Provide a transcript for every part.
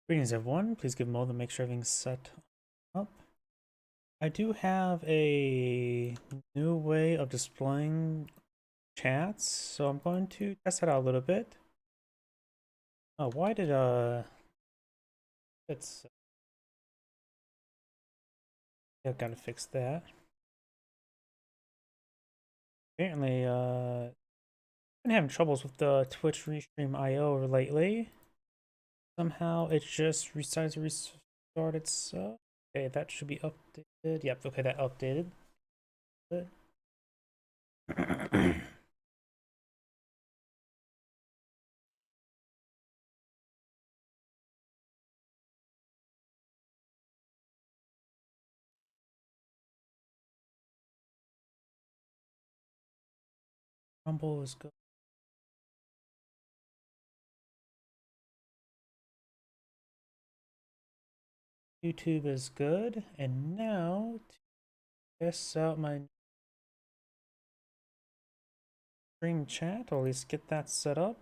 Greetings everyone, please give a moment to make sure everything's set up. I do have a new way of displaying chats, so I'm going to test it out a little bit. Oh, why did it's I've got to fix that. Apparently been having troubles with the Twitch Restream IO lately. Somehow it just decides to restart itself. Okay, that should be updated. Yep, okay, that updated. Good. Rumble is good. YouTube is good, and now to test out my stream chat, or at least get that set up.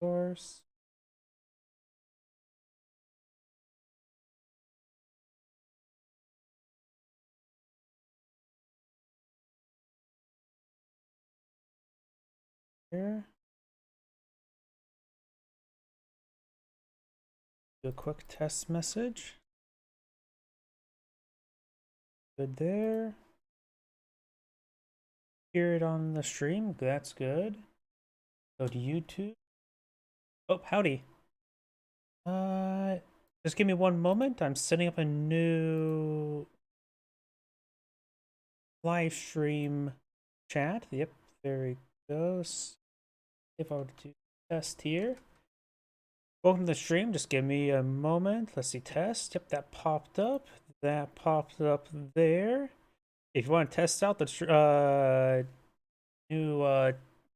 Of course. Here. Do a quick test message. Good there. Hear it on the stream. That's good. Go to YouTube. Oh, howdy. Just give me one moment. I'm setting up a new live stream chat. Yep, there it goes. If I were to do test here. Welcome to the stream. Just give me a moment. Let's see, test. Yep, that popped up. That popped up there. If you want to test out the new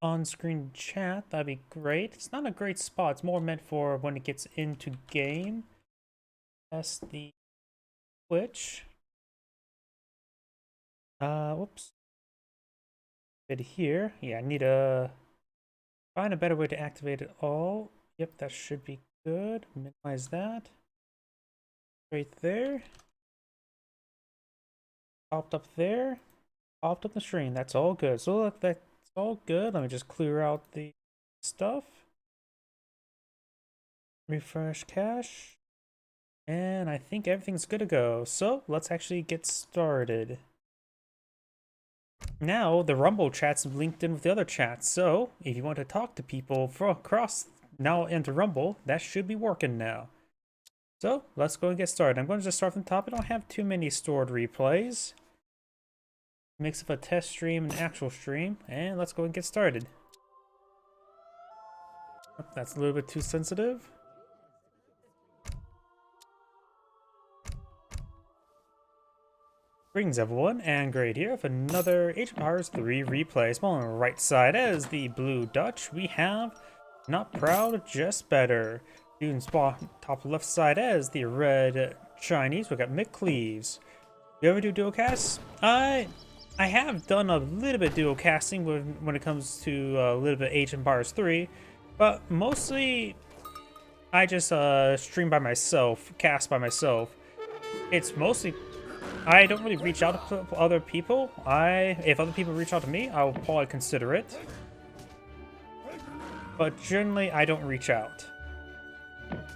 on-screen chat, that'd be great. It's not a great spot. It's more meant for when it gets into game. Test the Twitch. Whoops. Bit here. Yeah, I need to find a better way to activate it all. Yep, that should be good. Minimize that. Right there. Popped up there. Popped up the screen. That's all good. So look, that's all good. Let me just clear out the stuff. Refresh cache. And I think everything's good to go. So let's actually get started. Now the Rumble chat's linked in with the other chats. So if you want to talk to people from across now into Rumble, that should be working now. So let's go and get started. I'm going to just start from the top. I don't have too many stored replays. Mix of a test stream and actual stream, and let's go and get started. Oh, that's a little bit too sensitive. Greetings everyone, and Great here with another Age of Empires 3 replay. Small on the right side as the Blue Dutch, we have Not Proud, Just Better. Doing spot top left side as the Red Chinese, we got Mick Cleaves. You ever do duocasts? I have done a little bit dual casting when it comes to a little bit Age of Empires 3, but mostly I just stream by myself, cast by myself. It's mostly I don't really reach out to other people. If other people reach out to me, I'll probably consider it, but generally I don't reach out.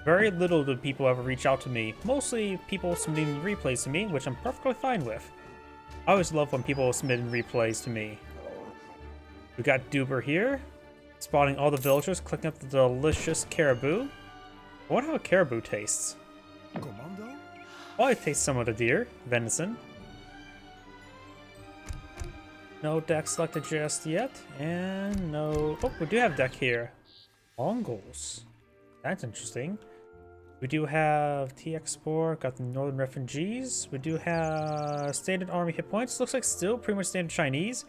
Very little do people ever reach out to me. Mostly people submitting replays to me, which I'm perfectly fine with. I always love when people submit replays to me. We got Duber here, spotting all the villagers, clicking up the delicious caribou. I wonder how caribou tastes. Commando? Oh, it tastes somewhat of deer, venison. No deck selected just yet, and no. Oh, we do have deck here. Mongols. That's interesting. We do have T-Export, got the Northern Refugees. We do have standard army hit points. Looks like still pretty much standard Chinese.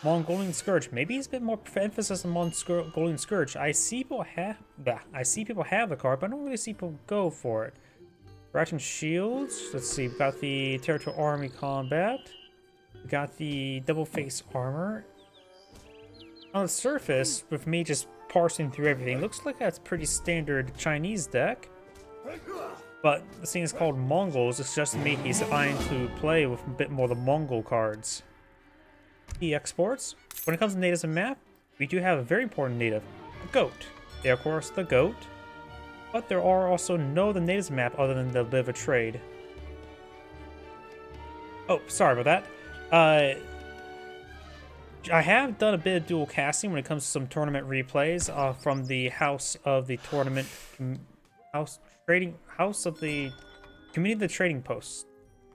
Mongolian Scourge. Maybe it's a bit more emphasis on Mongolian Scourge. I see people have the card, but I don't really see people go for it. Ratchet Shields. Let's see. We've got the Territorial Army Combat. We got the Double Face Armor. On the surface, with me just parsing through everything, looks like that's pretty standard Chinese deck. But the thing is called Mongols, it's just me he's eyeing to play with a bit more of the Mongol cards. Key exports. When it comes to natives and map, we do have a very important native, the goat. They are, of course, the goat. But there are also no other natives map other than the Live a Trade. Oh, sorry about that. I have done a bit of dual casting when it comes to some tournament replays from the House of the Tournament, House of the Community of the Trading Post.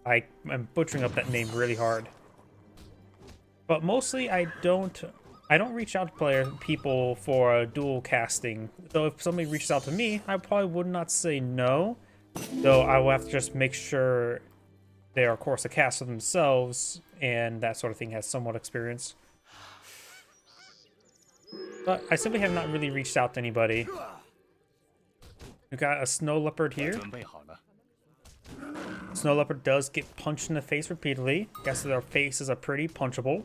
I'm butchering up that name really hard. But mostly I don't reach out to people for dual casting. So if somebody reaches out to me, I probably would not say no. Though I will have to just make sure they are, of course, a caster themselves and that sort of thing has somewhat experience. But I simply have not really reached out to anybody. We got a snow leopard here. Snow leopard does get punched in the face repeatedly. Guess their faces are pretty punchable.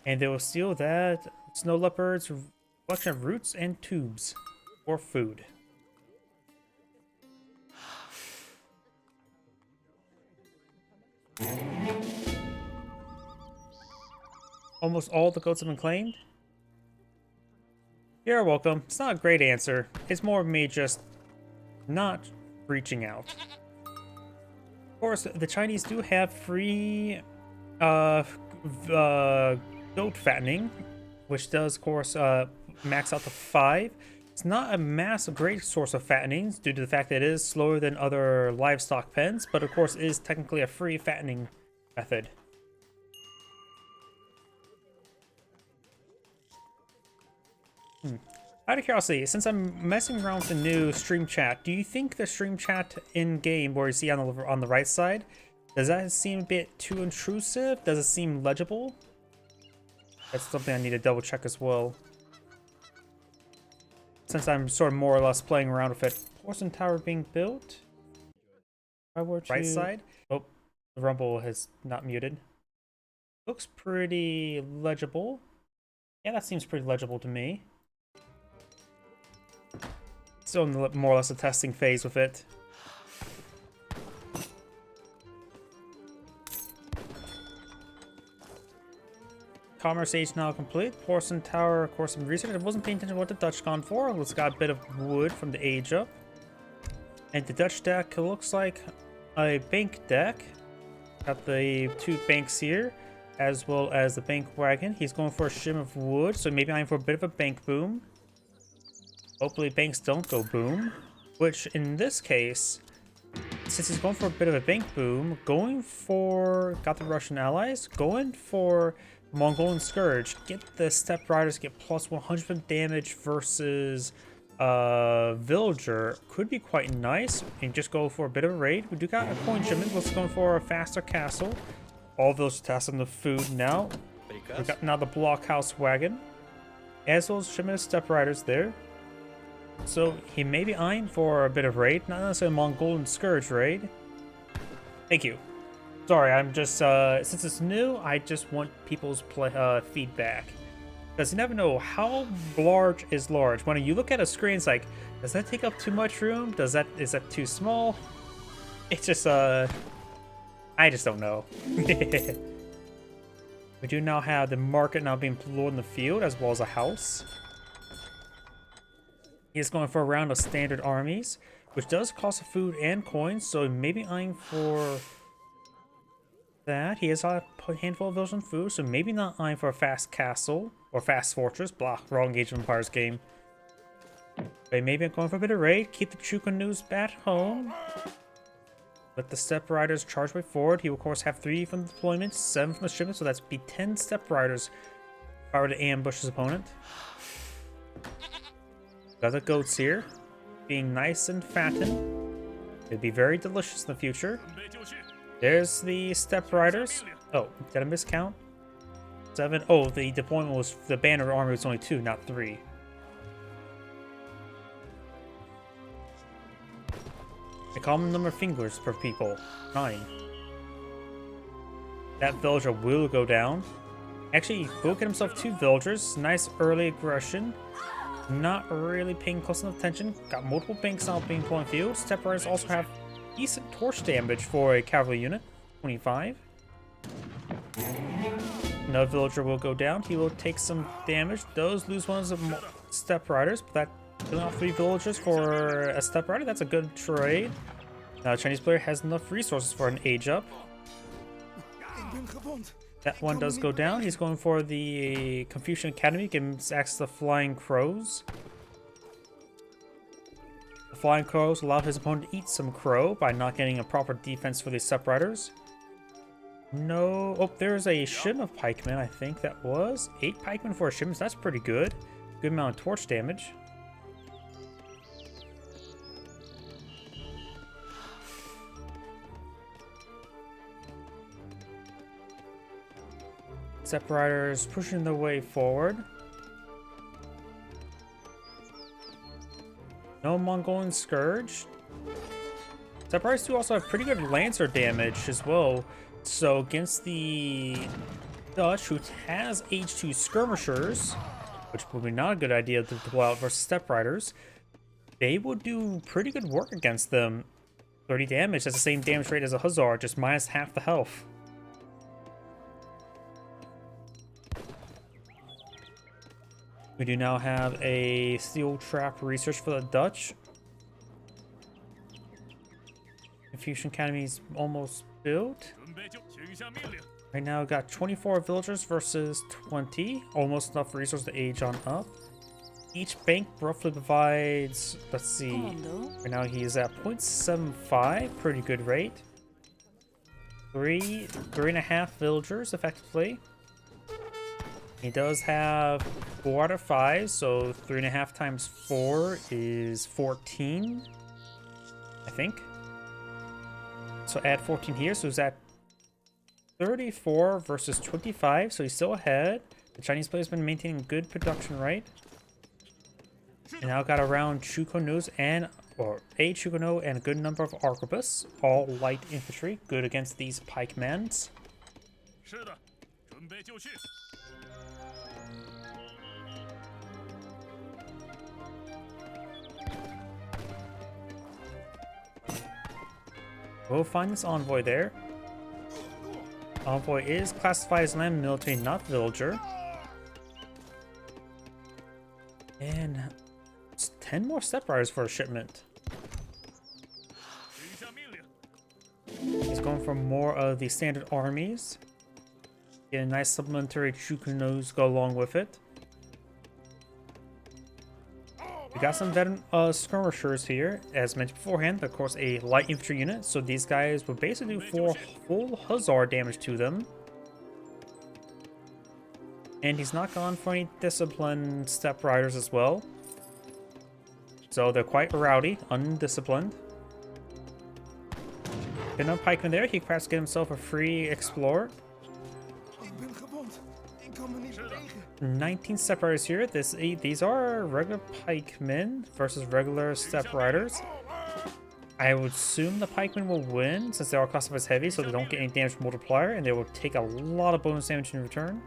And they will steal that snow leopard's collection of roots and tubes for food. Almost all the goats have been claimed. You're welcome. It's not a great answer. It's more of me just not reaching out. Of course, the Chinese do have free goat fattening, which does, of course, max out to 5. It's not a great source of fattenings due to the fact that it is slower than other livestock pens, but of course is technically a free fattening method. Out of curiosity, since I'm messing around with the new stream chat, do you think the stream chat in game, where you see on the right side, does that seem a bit too intrusive? Does it seem legible? That's something I need to double check as well. Since I'm sort of more or less playing around with it. Porcelain tower being built. Right side. Oh, the rumble has not muted. Looks pretty legible. Yeah, that seems pretty legible to me. Still in the, more or less a testing phase with it. Commerce age now complete. Porcelain tower, of course, some research. I wasn't paying attention to what the Dutch gone for. It's got a bit of wood from the age up. And the Dutch deck looks like a bank deck. Got the 2 banks here, as well as the bank wagon. He's going for a shim of wood, so maybe I'm for a bit of a bank boom. Hopefully banks don't go boom. Which, in this case, since he's going for a bit of a bank boom, got the Russian allies, going for Mongolian Scourge. Get the Step Riders, get plus 100% damage versus Villager. Could be quite nice. And just go for a bit of a raid. We do got a coin shipment. Let's go for a faster castle. All those tasks on the food now. We got now the blockhouse wagon. As well as shipment of Step Riders there. So he may be eyeing for a bit of raid. Not necessarily a Mongolian Scourge raid. Thank you. Sorry, I'm just, since it's new, I just want people's feedback. Because you never know how large is large. When you look at a screen, it's like, does that take up too much room? Is that too small? It's just, I just don't know. We do now have the market now being deployed in the field, as well as a house. He is going for a round of standard armies, which does cost food and coins, so maybe eyeing for that. He has a handful of those on food, so maybe not eyeing for a fast castle or fast fortress. Blah, wrong Age of Empires game. But maybe I'm going for a bit of raid. Keep the Chuka news at home. Let the Step Riders charge way forward. He will, of course, have 3 from the deployment, 7 from the shipment, so that's be 10 Step Riders if I were to ambush his opponent. Got the goats here, being nice and fattened. It'd be very delicious in the future. There's the Step Riders. Oh, did I miscount? 7. Oh, the deployment was, the banner army was only 2, not 3. The common number of fingers per people, 9. That villager will go down. Actually, will get himself 2 villagers. Nice early aggression. Not really paying close enough attention. Got multiple banks now being put on field. Step Riders also have decent torch damage for a cavalry unit. 25. Another villager will go down. He will take some damage. Those lose one of the Step Riders, but that killing off 3 villagers for a Step Rider, that's a good trade. Now, the Chinese player has enough resources for an age up. That one does go down. He's going for the Confucian Academy, giving access to Flying Crows. The Flying Crows allow his opponent to eat some crow by not getting a proper defense for the Step Riders. No. Oh, there's a shipment of pikemen, I think that was. 8 pikemen for a shipment, so that's pretty good. Good amount of torch damage. Step Riders pushing their way forward. No Mongolian Scourge. Step Riders do also have pretty good Lancer damage as well. So against the Dutch, who has H2 Skirmishers, which would be not a good idea to deploy out versus Step Riders, they would do pretty good work against them. 30 damage, that's the same damage rate as a Hussar, just minus half the health. We do now have a steel trap research for the Dutch. Confucian Academy is almost built. Right now, got 24 villagers versus 20. Almost enough resources to age on up. Each bank roughly provides, let's see, right now he is at 0.75, pretty good rate. 3.5 villagers effectively. He does have 4 out of 5, so 3.5 times 4 is 14, I think. So add 14 here, so he's at 34 versus 25, so he's still ahead. The Chinese player's been maintaining good production rate. And now got around Chukonos or a Chukono and a good number of arquebus, all light infantry, good against these pikemen. We'll find this envoy there. Envoy is classified as land military, not villager. And it's 10 more Step Riders for a shipment. He's going for more of the standard armies. Get a nice supplementary Chukonos go along with it. We got some veteran skirmishers here, as mentioned beforehand. Of course, a light infantry unit, so these guys will basically do 4 full Hussar damage to them. And he's not gone for any disciplined Step Riders as well. So they're quite rowdy, undisciplined. Good enough pikeman there, he can perhaps get himself a free explorer. 19 Step Riders here. These are regular pikemen versus regular Step Riders. I would assume the pikemen will win since they are classified as heavy, so they don't get any damage multiplier, and they will take a lot of bonus damage in return.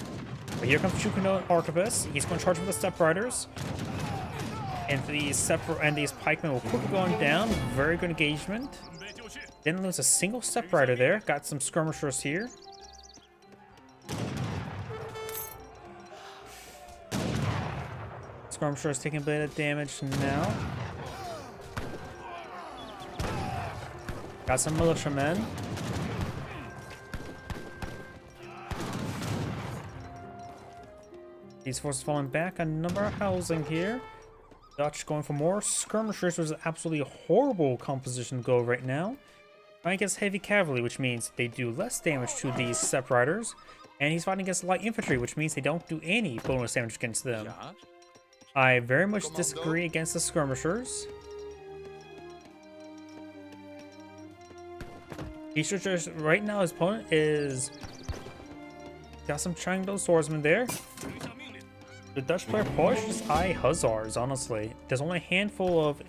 But here comes Chukono and Arquebus. He's going to charge with the Step Riders, and these pikemen will quickly go down. Very good engagement. Didn't lose a single Step Rider there. Got some skirmishers here. Skirmishers taking a bit of damage now. Got some militiamen. These forces falling back. A number of housing here. Dutch going for more. Skirmishers was an absolutely horrible composition to go right now. Fighting against heavy cavalry, which means they do less damage to these Step Riders. And he's fighting against light infantry, which means they don't do any bonus damage against them. I very much disagree against the skirmishers. He should just, right now his opponent is got some Chengdo swordsmen there. The Dutch player probably should just eye Hussars, honestly. There's only a handful of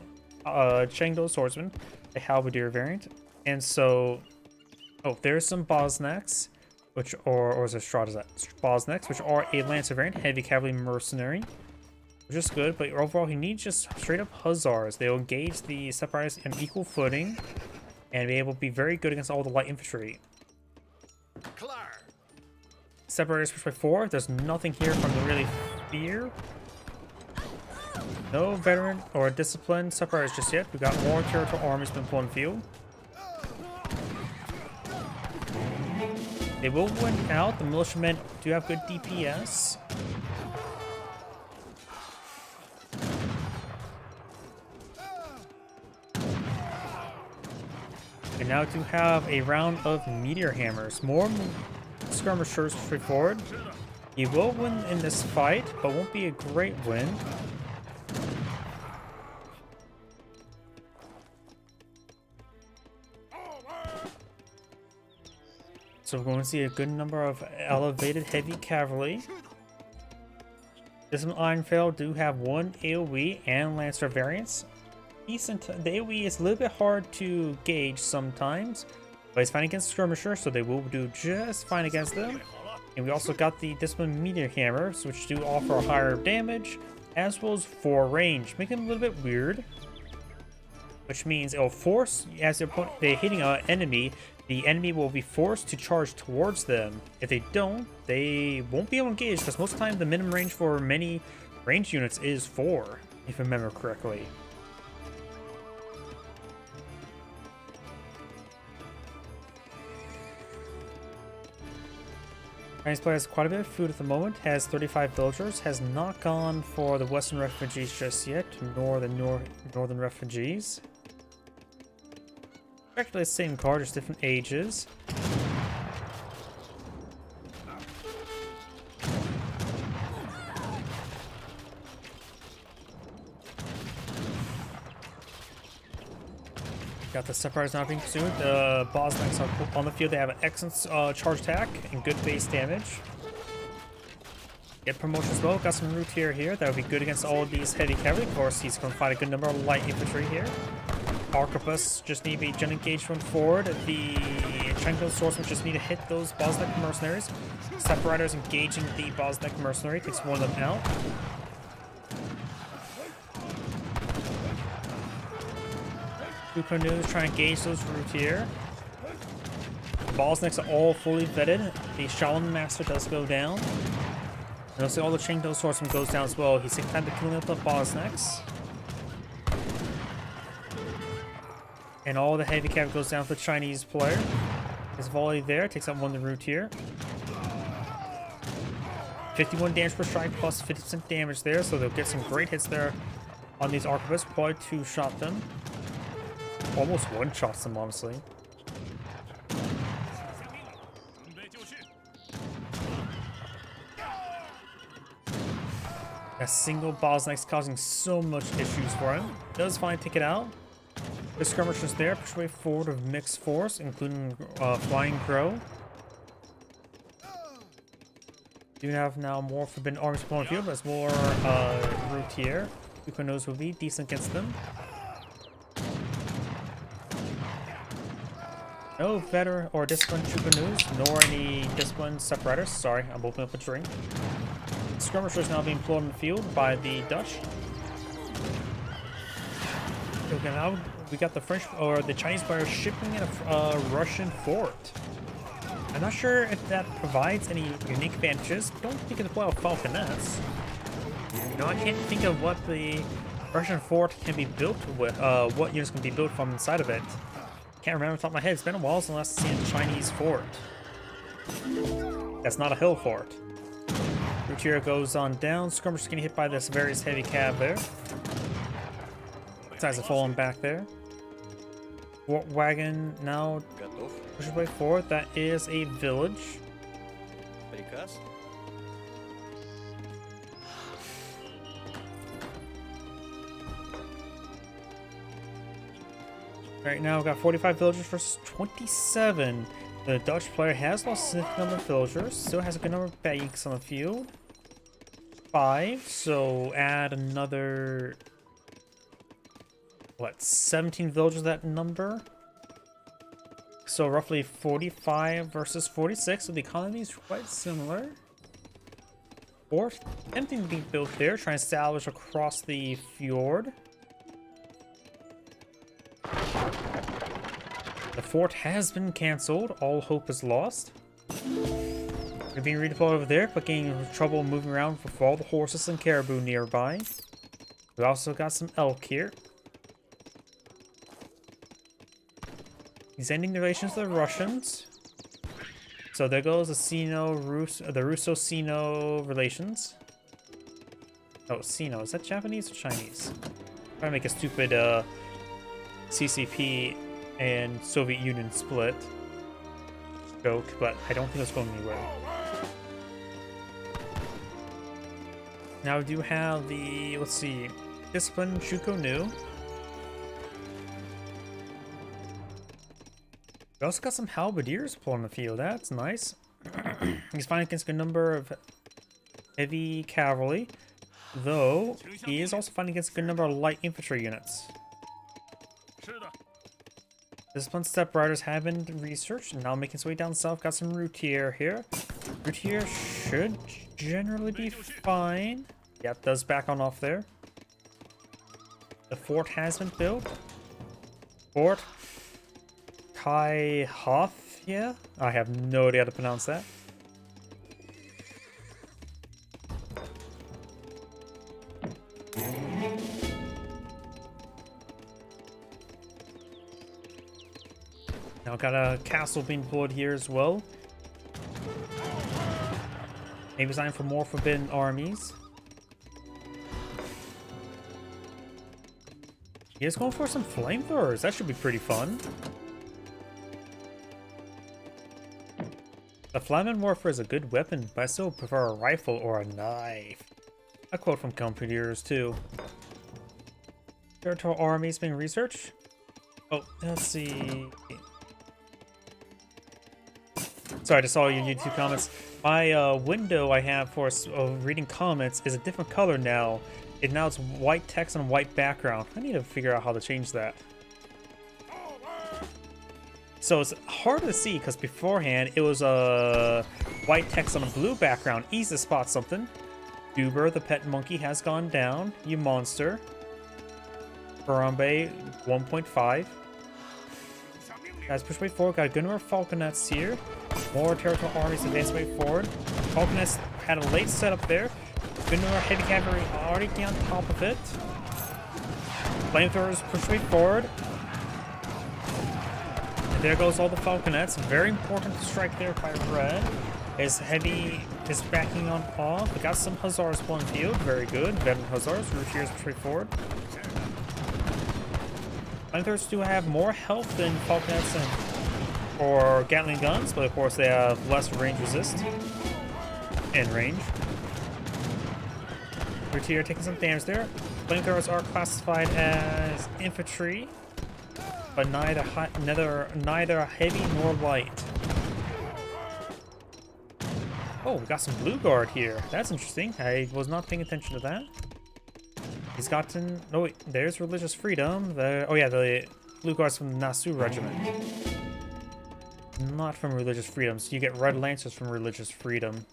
Chengdo swordsmen, a halberdier variant. And so, oh, there's some Bosniaks. or is it Strata's Bosniks, which are a Lancer variant, heavy cavalry mercenary, which is good, but overall he needs just straight up Hussars. They'll engage the Separatists on equal footing and be able to be very good against all the light infantry. Separatists push by 4. There's nothing here from the really fear. No veteran or disciplined Separatists just yet. We got more territorial armies than one field. They will win out. The militiamen do have good DPS. And now to have a round of meteor hammers. More skirmishers straightforward. He will win in this fight, but won't be a great win. So we're going to see a good number of elevated heavy cavalry. This Ironfell do have one AoE and Lancer variants. Decent. The AoE is a little bit hard to gauge sometimes, but it's fine against skirmishers, so they will do just fine against them. And we also got the Discipline Meteor Hammers, which do offer higher damage, as well as 4 range, making them a little bit weird. Which means it'll force, as they're hitting an enemy, the enemy will be forced to charge towards them. If they don't, they won't be able to engage, because most of the time the minimum range for many range units is 4, if I remember correctly. Chinese player has quite a bit of food at the moment, has 35 villagers, has not gone for the Western refugees just yet, nor the Northern refugees. Actually the same card, just different ages. Got the Separatists not being pursued. The Bosniks are on the field. They have an excellent charge attack and good base damage. Get promotion as well. Got some routier here. That would be good against all of these heavy cavalry. Of course, he's going to find a good number of light infantry here. Arquebus just need to be general engagement forward. The Chenko swordsmen just need to hit those Bosnik mercenaries. Separators engaging the Bosnik mercenary takes one of them out. Two canoes trying to engage those routier. The Bosniks are all fully vetted. The Shaolin Master does go down. And also all the Chenko swordsman goes down as well. He's taking time to kill up the Bosniks. And all the heavy cav goes down for the Chinese player. His volley there takes out one of the routier. 51 damage per strike plus 50% damage there, so they'll get some great hits there on these arquebuses. Probably two-shot them. Almost one-shots them, honestly. A single Bosnik's causing so much issues for him. Does finally take it out. The skirmishers there push way forward of mixed force, including Flying Crow. Do have now more Forbidden Armies upon the field, but it's more routier. Ukonos will be decent against them. No veteran or disciplined Chupanus, nor any disciplined separators. Sorry, I'm opening up a drink. Skirmishers now being pulled in the field by the Dutch. Okay, now we got the French or the Chinese players shipping in a Russian fort. I'm not sure if that provides any unique advantages. Don't think it's well Falconets. You know, I can't think of what the Russian fort can be built with. What units can be built from inside of it. Can't remember off the top of my head. It's been a while since I've seen a Chinese fort. That's not a hill fort. Routier goes on down. Skirmishers getting hit by this various heavy cav there. Guys are falling back there. Fort wagon now pushes way forward. That is a village. Right now, we've got 45 villagers versus 27. The Dutch player has lost a significant number of villagers. Still has a good number of banks on the field. 5. So add another, what, 17 villagers to that number? So roughly 45 versus 46, so the economy is quite similar. Fort, attempting to be built there, trying to establish across the fjord. The fort has been cancelled. All hope is lost. They're being redeployed over there, but getting trouble moving around with all the horses and caribou nearby. We also got some elk here. He's ending the relations with the Russians. So there goes the Russo-Sino relations. Oh, Sino. Is that Japanese or Chinese? I'm trying to make a stupid CCP and Soviet Union split joke, but I don't think it's going anywhere. Now we do have the, let's see, Discipline Shuko-nu. We also got some halberdiers pulling the field. That's nice. He's fighting against a good number of heavy cavalry, though he is also fighting against a good number of light infantry units. Disciplined Steppe Riders have been researched and now making its way down south. Got some Routier here. Routier should generally be fine. Yep, does back on off there. The fort has been built. Fort Kai Hoth, yeah? I have no idea how to pronounce that. Now got a castle being deployed here as well. Maybe it's time for more forbidden armies. He is going for some flamethrowers. That should be pretty fun. The Flamen Morpher is a good weapon, but I still prefer a rifle or a knife. A quote from Computers too. Territorial armies being researched. Oh, let's see. Sorry, I just saw your YouTube comments. My window I have for reading comments is a different color now. Now it's white text on a white background. I need to figure out how to change that. So it's hard to see because beforehand it was white text on a blue background. Easy to spot something. Duber, the pet monkey, has gone down. You monster. Harambe 1.5. Guys, push way forward. Got a good number of falconets here. More territorial armies advance way forward. Falconets had a late setup there. Good number of heavy cavalry already on top of it. Flamethrowers push way forward. And there goes all the falconets. Very important strike there by red. His heavy is backing on off. We got some hussars pulling field. Very good. Veteran hussars. Routiers push way forward. Flamethrowers do have more health than falconets or Gatling guns, but of course they have less range resist and range. Routier taking some damage there. Flamethrowers are classified as infantry, but neither heavy nor light. Oh, we got some Blue Guard here. That's interesting. I was not paying attention to that. He's gotten... Oh, wait, there's Religious Freedom. Oh, yeah, the Blue Guard's from the Nasu Regiment. Not from Religious Freedom, so you get Red Lancers from Religious Freedom.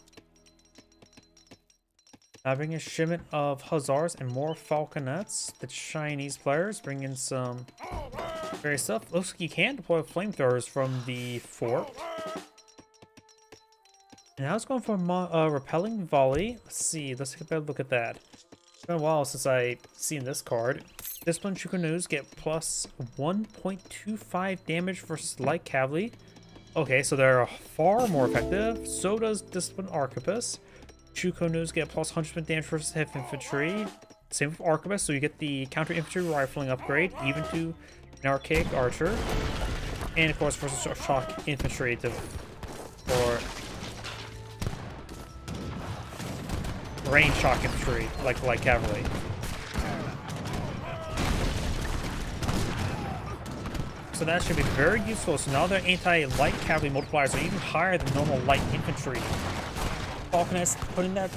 Now bring a shipment of Hussars and more Falconets. The Chinese players bring in some various stuff. Looks like you can deploy flamethrowers from the fort. And now it's going for Repelling Volley. Let's see, let's take a better look at that. It's been a while since I've seen this card. Disciplined Shuko-nus get plus 1.25 damage versus light cavalry. Okay, so they're far more effective. So does Disciplined Arquebus. Shuko-nus get plus 100% damage versus heavy infantry. Same with Arquebus, so you get the counter infantry rifling upgrade, even to an archaic archer. And of course, versus shock infantry for range shock infantry, like light cavalry. So that should be very useful. So now their anti-light cavalry multipliers are even higher than normal light infantry. Falconets putting that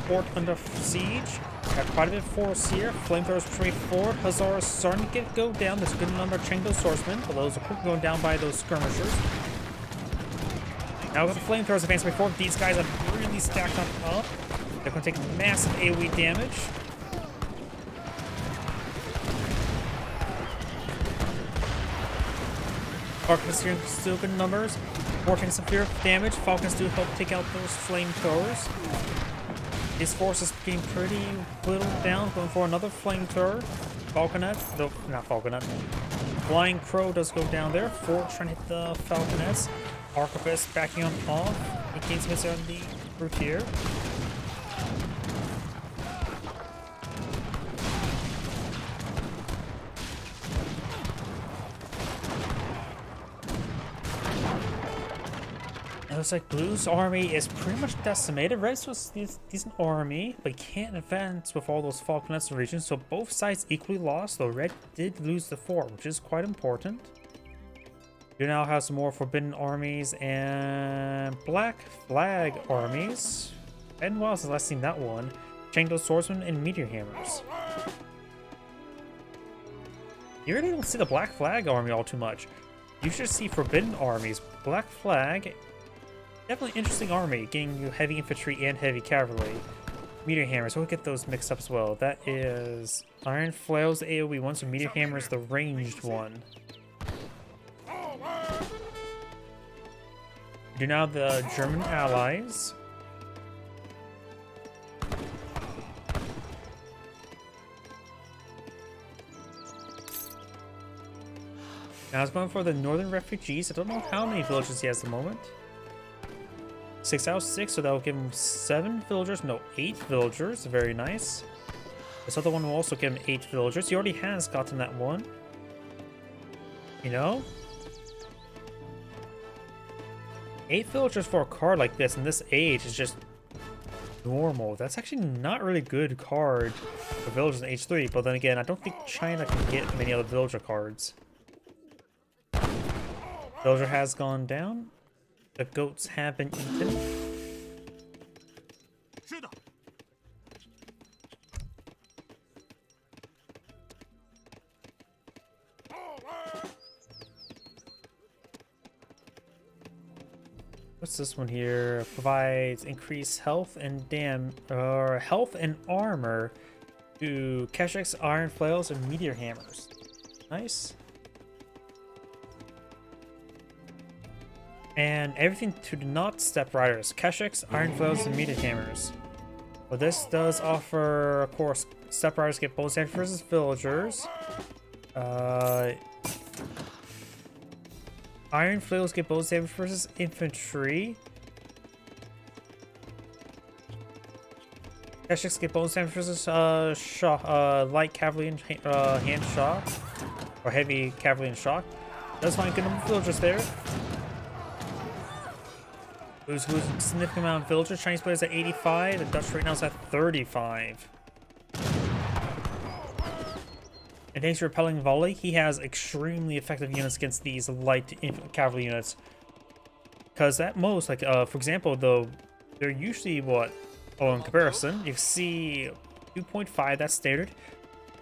fort under siege. Got quite a bit of force here. Flamethrowers pushing forward. Hussars starting to go down. There's a good number of Chengdo swordsmen, but those are quickly going down by those skirmishers. Now with the flamethrowers advancing before, these guys are really stacked on up. They're going to take massive AoE damage. Falcons here still good numbers. Working some fear damage. Falcons do help take out those flamethrowers. His force is getting pretty whittled down, going for another flamethrower. Falconet, though not Falconet. Flying Crow does go down there. Fort trying to hit the Falconets. Arquebus backing on off. He gains hits on the route here. It looks like Blue's army is pretty much decimated. Red's was a decent army, but can't advance with all those Falconets in the region, so both sides equally lost, though Red did lose the fort, which is quite important. You now have some more Forbidden armies and Black Flag armies. And well, since last seen that one, Chengdo Swordsmen and Meteor Hammers. You really don't see the Black Flag army all too much. You should see Forbidden armies. Black Flag, definitely interesting army, getting you heavy infantry and heavy cavalry. Meteor Hammers, we'll get those mixed up as well. That is Iron Flail's the AoE one, so Meteor Hammer is the ranged one. Do now the German allies. Now it's going for the northern refugees. I don't know how many villagers he has at the moment. 6 out of 6, so that will give him 7 villagers. No, 8 villagers. Very nice. This other one will also give him 8 villagers. He already has gotten that one. You know? 8 villagers for a card like this in this age is just normal. That's actually not really good card for villagers in H3, but then again, I don't think China can get many other villager cards. Villager has gone down. The goats have been eaten. What's this one here? Provides increased health and health and armor to Keshek's Iron Flails and Meteor Hammers. Nice. And everything to not Step Riders, Keshek's Iron Flails and Meteor Hammers. But this does offer, of course, Step Riders get bonus damage versus villagers. Iron Flails get bonus damage versus infantry. Keshek's get bonus damage versus light cavalry and hand shock, or heavy cavalry and shock. Does find good number of villagers there. Who's a significant amount of villagers. Chinese players at 85. The Dutch right now is at 35. And thanks to Repelling Volley, he has extremely effective units against these light cavalry units. Because at most, like, for example, they're usually what? Oh, in comparison, you see 2.5, that's standard.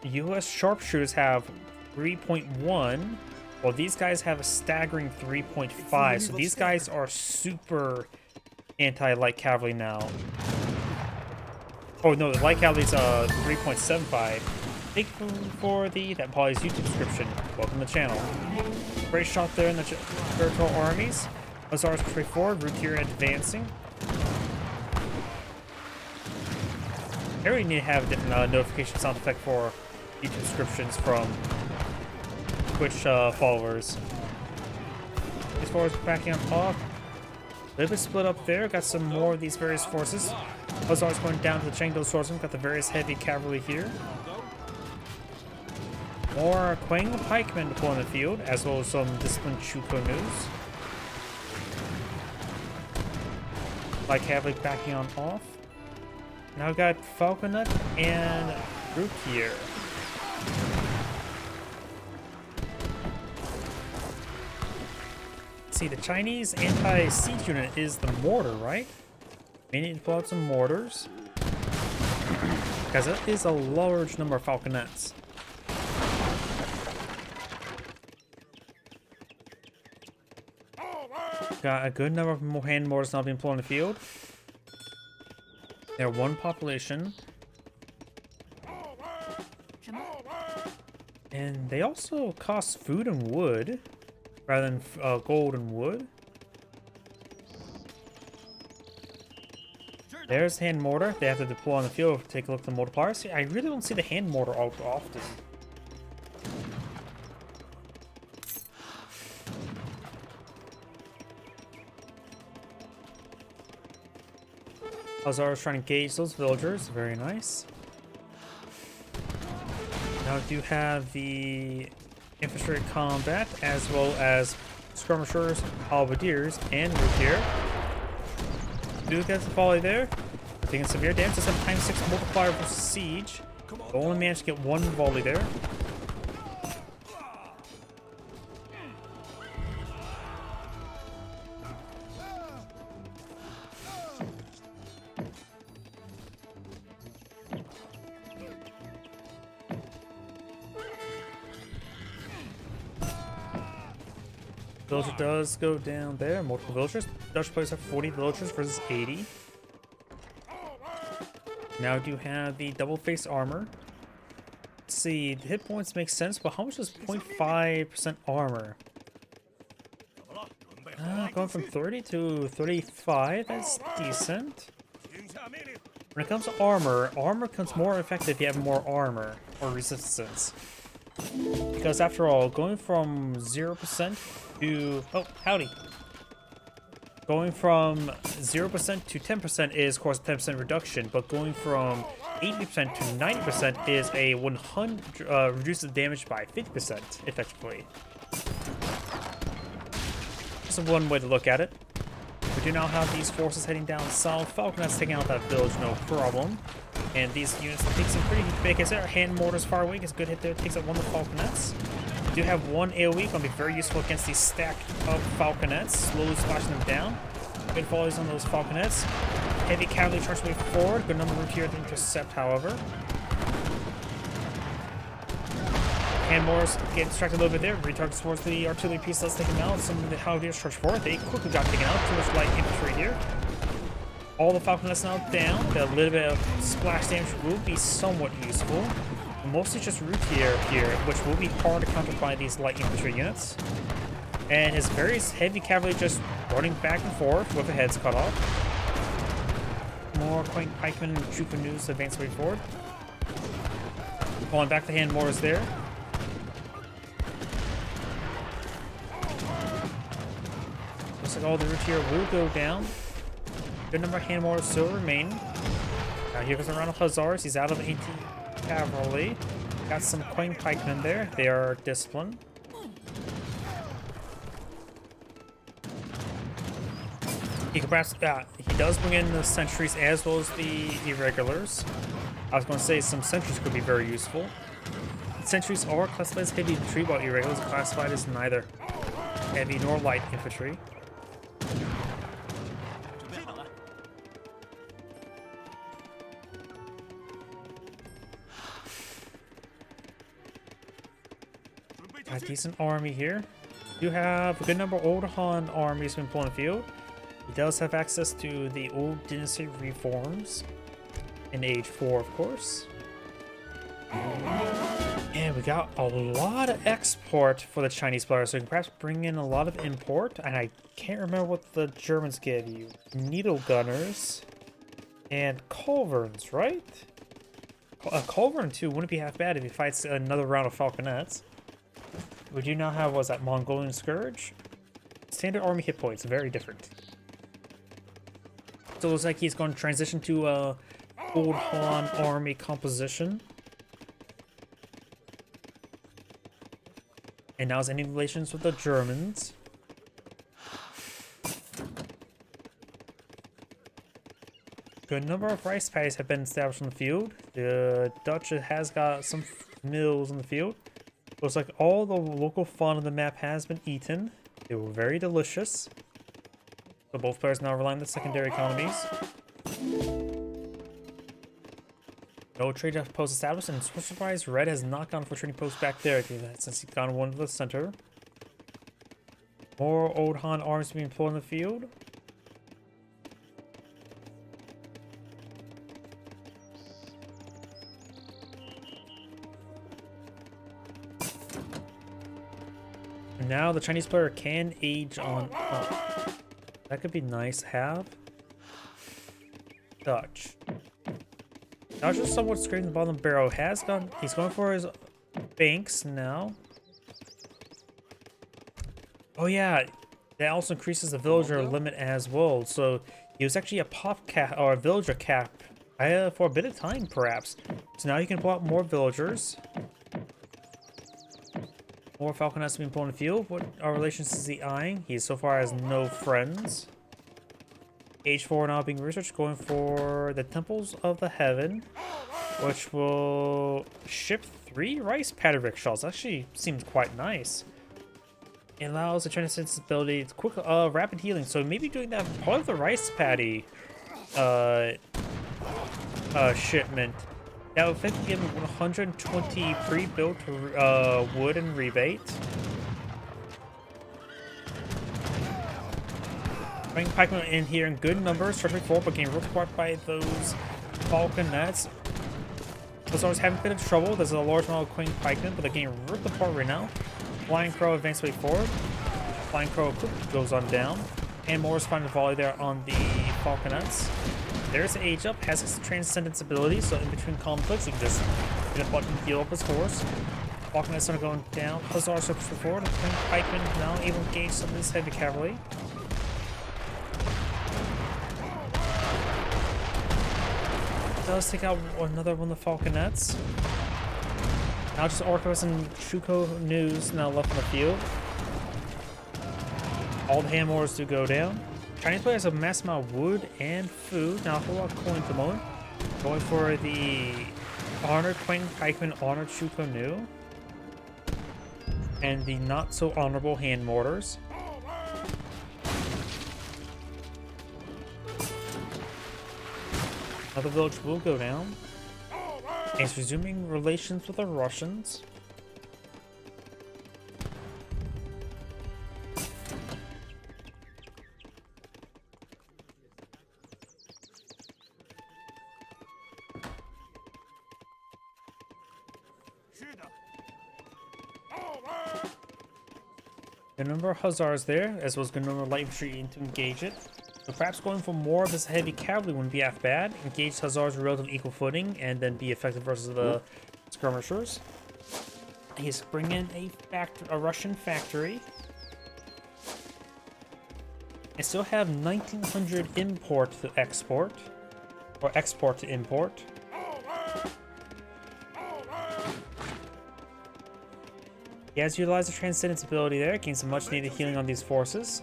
The US sharpshooters have 3.1, while these guys have a staggering 3.5. So these guys are super anti-light cavalry now. Oh no, the light cavalry's 3.75. Thank you for that Polly's YouTube subscription. Welcome to the channel. Great shot there in the Territorial armies. Lazarus push forward, Routier advancing. I really need to have a different notification sound effect for YouTube subscriptions from Twitch followers. As far as backing up off, a little bit split up there. Got some more of these various forces. Lazarus going down to the Chengdo Swordsman. Got the various heavy cavalry here. More Quang pikemen deploying the field, as well as some disciplined Shuko news. Light cavalry backing on off. Now we've got Falconet and Routier. See, the Chinese anti-siege unit is the mortar, right? We need to pull out some mortars, because that is a large number of Falconets. Got a good number of more hand mortars now being employed in the field. They're one population. And they also cost food and wood rather than gold and wood. There's hand mortar. They have to deploy on the field to take a look at the multipliers. See, I really don't see the hand mortar all too often. Hussars trying to engage those villagers. Very nice. Now I do have the infantry combat as well as skirmishers, halberdiers, and rapier. Do get the volley there. Taking severe damage. This is a times 6 multiplier versus siege. Only managed to get one volley there. Villager does go down there. Multiple villagers. Dutch players have 40 villagers versus 80. Now I do have the double face armor. Let's see, the hit points make sense, but how much is 0.5% armor? Going from 30 to 35, that's decent. When it comes to armor, armor becomes more effective if you have more armor or resistance. Because after all, going from 0% to... oh, howdy. Going from 0% to 10% is, of course, a 10% reduction, but going from 80% to 90% is a 100 reduces damage by 50%, effectively. Just one way to look at it. We do now have these forces heading down south. Falconet's taking out that village, no problem. And these units take some pretty big hits there. Hand mortars far away gets a good hit there. Takes out one of the Falconets. We do have one AoE, gonna be very useful against these stack of Falconets, slowly splashing them down. Good volleys on those Falconets. Heavy cavalry charge way forward. Good number of here to intercept, however. Hand mortars get distracted a little bit there. Retargets towards the artillery piece. Let's take them out. Some of the halberdiers charge forward. They quickly got taken out. Too much light infantry here. All the Falconets now down. A little bit of splash damage will be somewhat useful. Mostly just routier here, which will be hard to counter by these light infantry units. And his various heavy cavalry just running back and forth with the heads cut off. More quaint pikemen and troop canoes advance way forward. Pulling back the hand mortars there. Looks like all the routier will go down. Good number of hand mortars still remain. Now here goes a round of Hussars. He's out of 18 cavalry. Got some quaint pikemen there. They are disciplined. He can perhaps, he does bring in the sentries as well as the irregulars. I was going to say some sentries could be very useful. Sentries are classified as heavy infantry, while irregulars are classified as neither heavy nor light infantry. Got a decent army here. You have a good number of old Han armies been pulling the field. He does have access to the old dynasty reforms in Age 4, of course. And we got a lot of export for the Chinese players, so we can perhaps bring in a lot of import. And I can't remember what the Germans give you. Needle gunners and culverins, right? A culverin too wouldn't be half bad if he fights another round of falconets. We do now have, what's that, Mongolian Scourge? Standard army hit points, very different. So it looks like he's going to transition to old Han army composition. And now is any relations with the Germans. Good number of rice paddies have been established in the field. The Dutch has got some mills in the field. Looks like all the local fauna on the map has been eaten. They were very delicious. So both players now rely on the secondary economies. No trading post established, and surprise, Red has not gone for trading post back there since he's gone one to the center. More Old Han arms being pulled in the field. And now the Chinese player can age on up. That could be nice to have. Dutch. Dutch is somewhat scraping the bottom barrel. He's going for his banks now. Oh yeah, that also increases the villager limit as well. So he was actually a pop cap or a villager cap for a bit of time, perhaps. So now you can pull out more villagers. More falconets being pulled in the field. What relations is he eyeing? He so far has no friends. Age 4 now being researched, going for the Temples of the Heaven, which will ship 3 rice paddy rickshaws. Actually seems quite nice. It allows the Transcendence ability to quick rapid healing, so maybe doing that part of the rice paddy shipment. That would effectively give him 120 pre-built wood and rebate. Bringing pikemen in here in good numbers, especially 4, but getting ripped apart by those falconets. Those always having a bit of trouble. There's a large amount of queen pikemen, but they're getting ripped apart right now. Flying Crow advances way forward. Flying Crow goes on down. And Morris finding a volley there on the falconets. There's the age up, has his Transcendence ability, so in between conflicts, he can just hit a button, heal up his force. Falconets are going down. Hussars pushes forward. Queen pikemen now able to engage some of this heavy cavalry. Does take out another one of the falconets. Now just Orcos and Shuko News now left in the field. All the Hammors do go down. Chinese players have a mass amount of wood and food. Now a whole lot of coin at the moment. Going for the Honored Quang Pikeman Honored Shuko Nu. And the not so honorable hand mortars. Another village will go down. And he's resuming relations with the Russians. A number of hussars there, as well as a number of light infantry in to engage it. So perhaps going for more of his heavy cavalry wouldn't be half bad. Engage hussars with relative equal footing, and then be effective versus the skirmishers. He's bringing a Russian factory. I still have 1900 import to export, or export to import. He has utilized the Transcendence ability there, gained some much needed healing on these forces.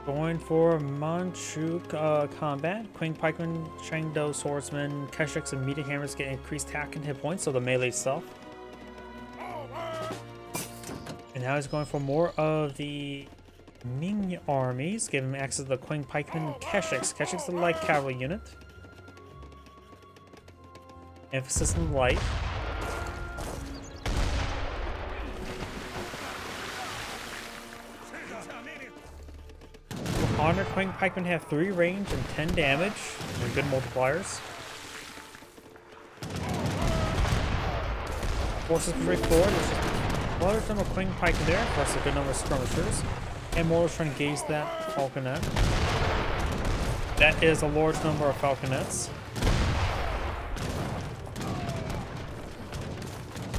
Going for Manchu combat. Queen Pikeman, Chengdo Swordsman, Keshiks, and Meteor Hammers get increased attack and hit points, so the melee stuff. And now he's going for more of the Ming armies, give him access to the Queen Pikeman and Keshiks. Keshiks the light cavalry unit. Emphasis on light. Honor Queen Pikemen have 3 range and 10 damage. They're good multipliers. Forces break forward. There's a large number of Queen Pikemen there, plus a good number of skirmishers. And more is trying to engage that falconet. That is a large number of falconets.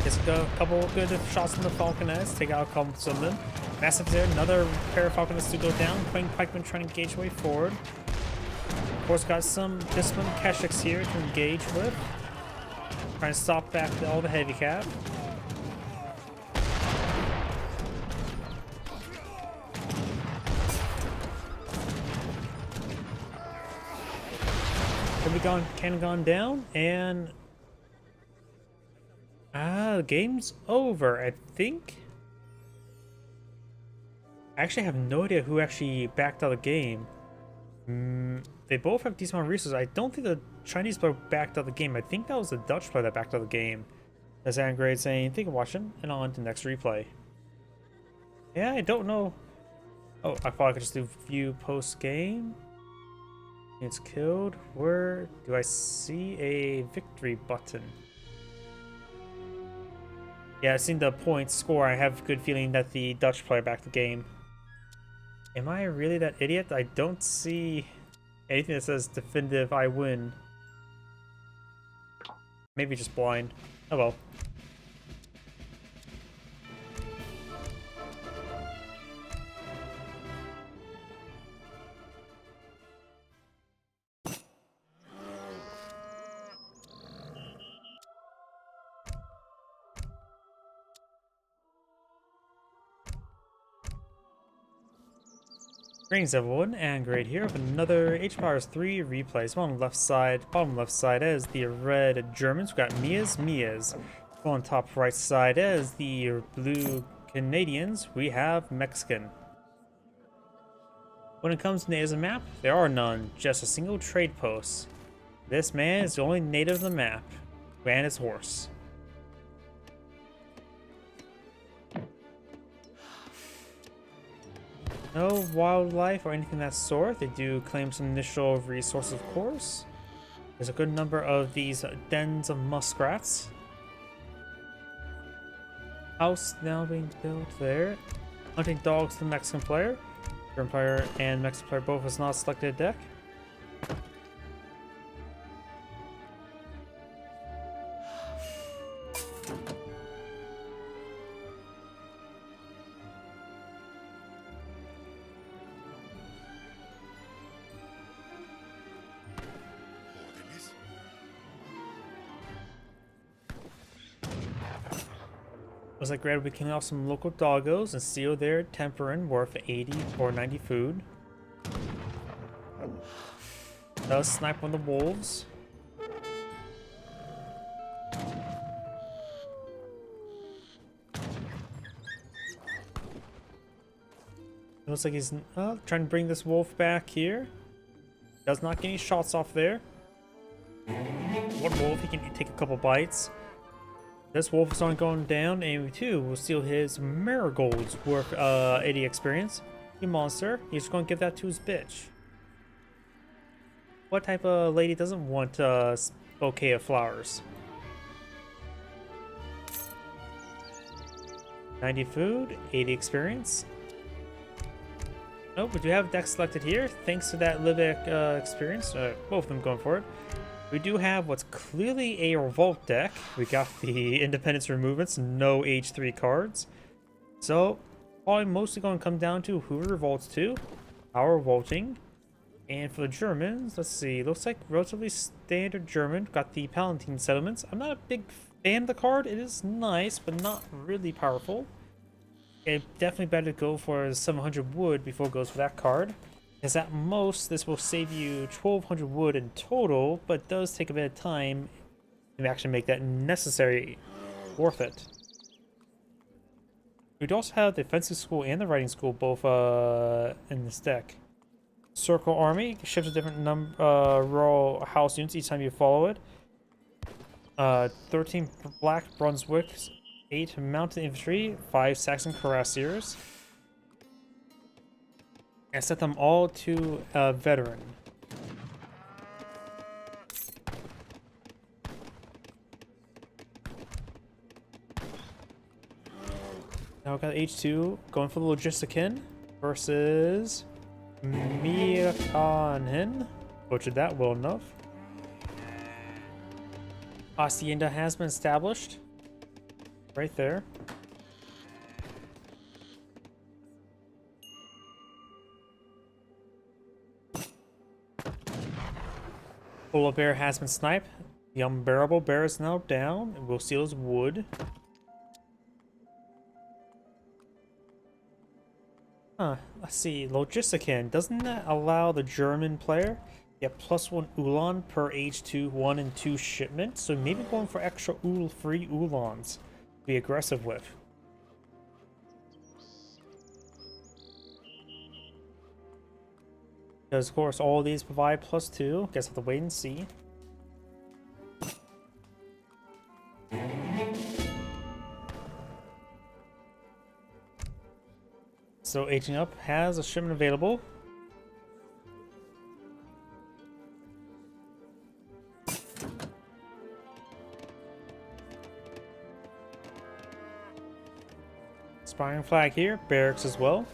Gets a couple of good shots from the falconets, take out a couple of them. Massive there, another pair of falconets to go down. Queen Pikeman trying to engage way forward. Of course, got some disciplined Keshiks here to engage with. Trying to stop back all the heavy cap. Gone down, and the game's over, I think. I actually have no idea who actually backed out of the game. They both have decent amount of resources. I don't think the Chinese player backed out of the game. I think that was the Dutch player that backed out of the game. That's Angrade saying, thank you for watching, and on to the next replay. Yeah, I don't know. Oh, I thought I could just do view post-game. It's killed. Where do I see a victory button? Yeah, I've seen the points score. I have a good feeling that the Dutch player backed the game. Am I really that idiot? I don't see anything that says definitive I win. Maybe just blind. Oh well. Greetings everyone, and Great here with another Age of Empires 3 replay. So on the left side, bottom left side is the red Germans. We've got Mias. On top right side is the blue Canadians. We have Mexican. When it comes to natives of the map, there are none, just a single trade post. This man is the only native of the map, and his horse. No wildlife or anything of that sort. They do claim some initial resources, of course. There's a good number of these dens of muskrats. House now being built there. Hunting dogs to the Mexican player. German player and Mexican player both has not selected a deck. Looks like Red will be killing off some local doggos and steal their temperin worth 80 or 90 food. Does snipe on the wolves. It looks like he's trying to bring this wolf back here. Does not get any shots off there. One wolf, he can take a couple bites. This wolf is on going down, and too will steal his marigolds worth 80 experience. You monster, he's going to give that to his bitch. What type of lady doesn't want a bouquet of flowers? 90 food, 80 experience. Nope, we do have deck selected here, thanks to that Libic experience. Both of them going for it. We do have what's clearly a revolt deck. We got the independence removements, no H3 cards. So, probably mostly going to come down to who revolts to, our revolting. And for the Germans, let's see, looks like relatively standard German. Got the Palatine settlements. I'm not a big fan of the card. It is nice, but not really powerful. It's definitely better to go for 700 wood before it goes for that card. Because at most, this will save you 1200 wood in total, but does take a bit of time to actually make that necessary worth it. We'd also have the defensive school and the writing school both in this deck. Circle Army shifts a different royal house units each time you follow it. 13 Black Brunswicks, 8 Mounted Infantry, 5 Saxon Cuirassiers. And set them all to a veteran. Now we got H2 going for the Logistician versus Mirakanhin. Butchered that well enough. Hacienda has been established. Right there. Polar Bear has been sniped. The Unbearable Bear is now down, and we'll steal his wood. Let's see. Logistician, doesn't that allow the German player get +1 Ulan per H2, 1 and 2 shipment? So maybe going for extra free Ulans to be aggressive with. Because of course all these provide +2. Guess we'll have to wait and see. So Aging Up has a shipment available. Inspiring Flag here, barracks as well.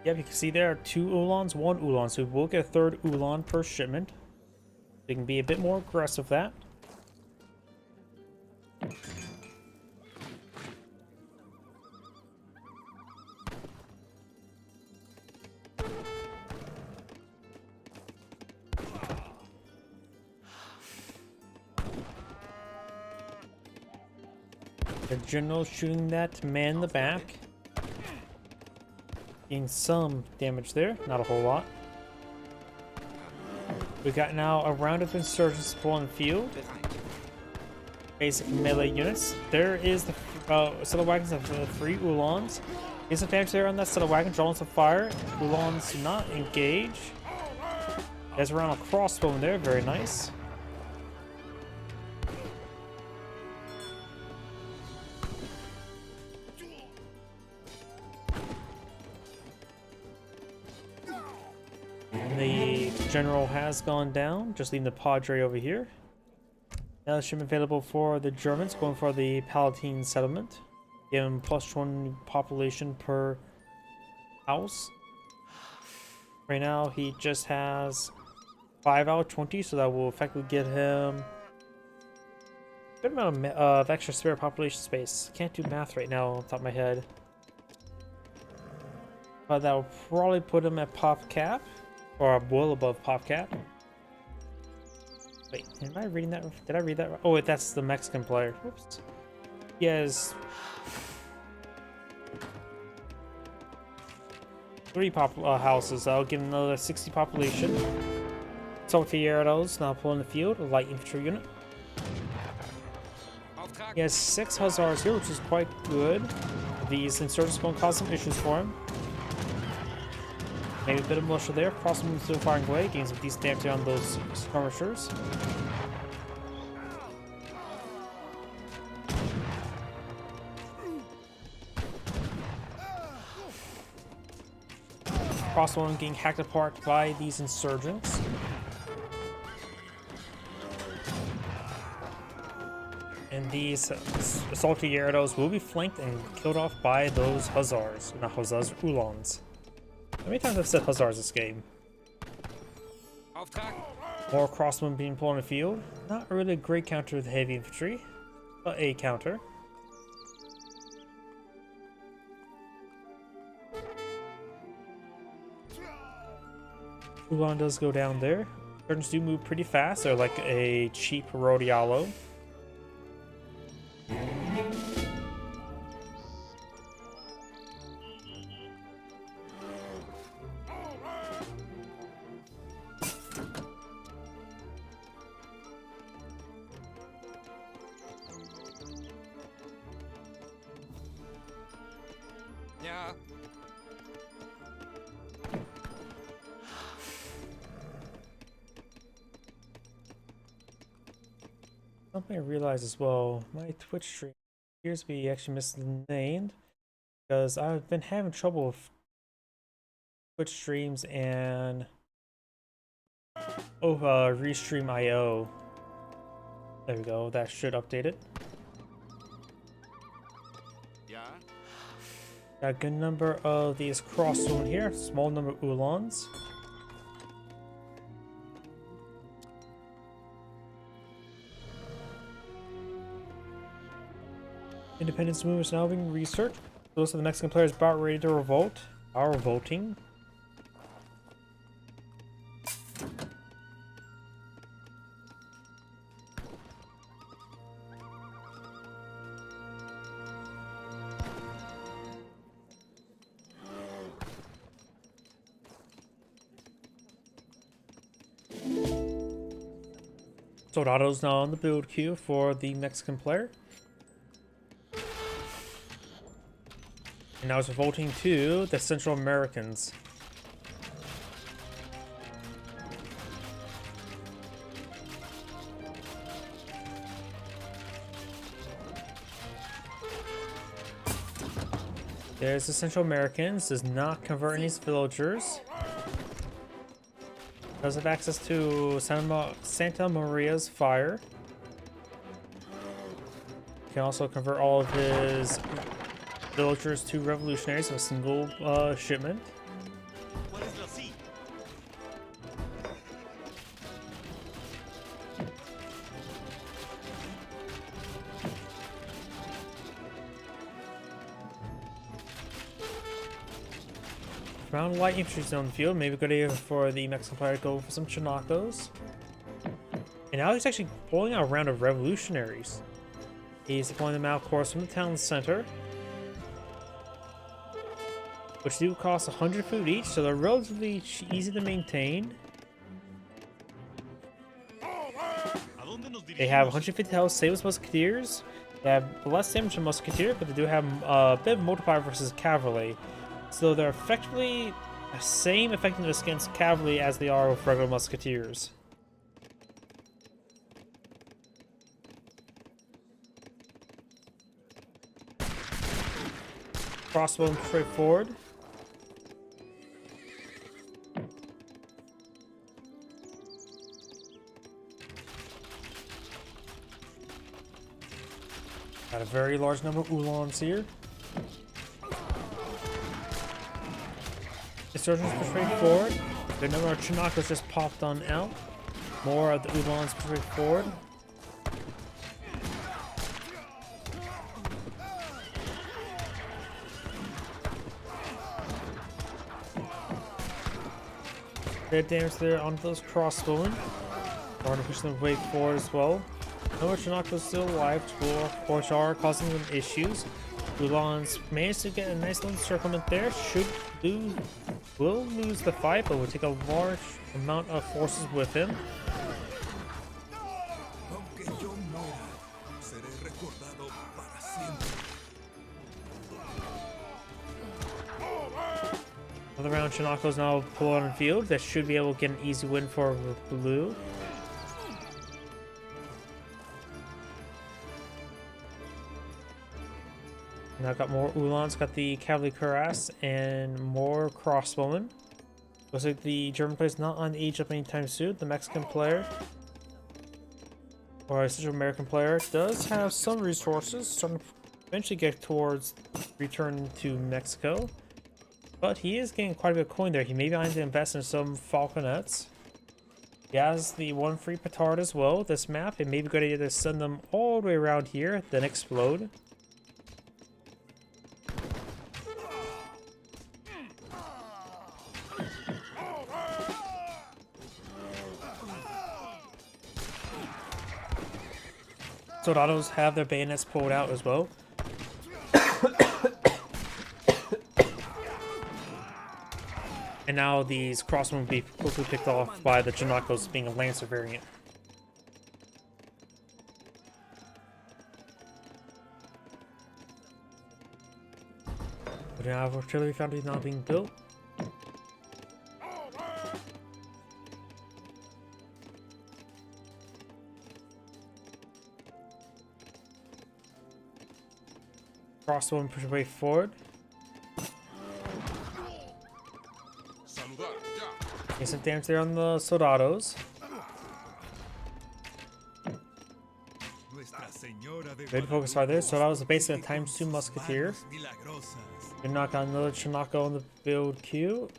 Yep, you can see there are 2 Ulans, 1 Ulan, so we will get a 3rd Ulan per shipment. We can be a bit more aggressive with that. The general shooting that man in the back. Getting some damage there, not a whole lot. We got now a round of insurgents on the field. Basic melee units. There is the set of wagons of the 3 Ulans. Get some damage there on that set of wagons, drawing some fire. Ulans do not engage. There's around a crossbow in there, very nice. The general has gone down, just leaving the Padre over here. Now the shipment available for the Germans, going for the Palatine settlement. Give him +1 population per house. Right now he just has 5 out of 20, so that will effectively get him a good amount of extra spare population space. Can't do math right now off the top of my head. But that will probably put him at pop cap. Or well above pop cap. Wait, am I reading that? Did I read that? Oh, wait, that's the Mexican player. Oops. He has 3 houses. I'll give him another 60 population. Saltieros now pulling the field, a light infantry unit. He has 6 Hussars here, which is quite good. These insurgents going to cause some issues for him. Maybe a bit of militia there. Cross moves to the firing way, gains some decent damage on those skirmishers. Crossbow getting hacked apart by these insurgents. And these Saltieros will be flanked and killed off by those Hussars. Not Hussars, Ulans. How many times have I said Hussars this game? More crossbowmen being pulled in the field. Not really a great counter with heavy infantry, but a counter. Ulan does go down there. Turns do move pretty fast. They're like a cheap Rodialo. Yeah. Something I realized as well, my Twitch stream appears to be actually misnamed because I've been having trouble with Twitch streams and Restream.io. There we go, that should update it. Yeah. Got a good number of these crossbowmen here, small number of Ulans. Independence movement is now being researched. Those are the Mexican players about ready to revolt. Are revolting. Soldado's now on the build queue for the Mexican player. And now it's revolting to the Central Americans. There's the Central Americans, does not convert any villagers. Does have access to Santa Maria's fire. Can also convert all of his villagers to revolutionaries with a single shipment. Round light infantry on the field. Maybe a good idea for the Mexican player to go for some Chinacos. And now he's actually pulling out a round of revolutionaries. He's deploying them out, of course, from the town center, which do cost 100 food each, so they're relatively easy to maintain. They have 150 health, same as Musketeers. They have less damage than Musketeer, but they do have a bit of multiplier versus Cavalry. So they're effectively the same effectiveness against Cavalry as they are with regular Musketeers. Crossbow straight forward. Got a very large number of Uhlans here. Insurgents push straight forward. The number of Chinacos just popped on out. More of the Uhlans push straight forward. Great damage there onto those crossbowmen. Trying to push them way forward as well. No more Chinacos still alive, which are causing them issues. Uhlans managed to get a nice little encirclement there. Will lose the fight, but will take a large amount of forces with him. Another round, Chinacos now pull on the field. That should be able to get an easy win for blue. Now got more Uhlans, got the Cavalry Cuirass, and more crossbowmen. Looks like the German player is not on the age up anytime soon. The Mexican player, or a Central American player, does have some resources, starting to eventually get towards return to Mexico. But he is getting quite a bit of coin there. He may be going to invest in some falconets. He has the one free petard as well. This map, it may be a good idea to send them all the way around here, then explode. Soldados have their bayonets pulled out as well. And now these crossbow will be quickly picked off by the Chinacos, being a Lancer variant. But now artillery foundry now being built. Crossbow and push away forward. Get some damage there on the Soldados. Good focus fire there. Soldados are basically a ×2 Musketeer. Good knock on another Chinaco on the build queue.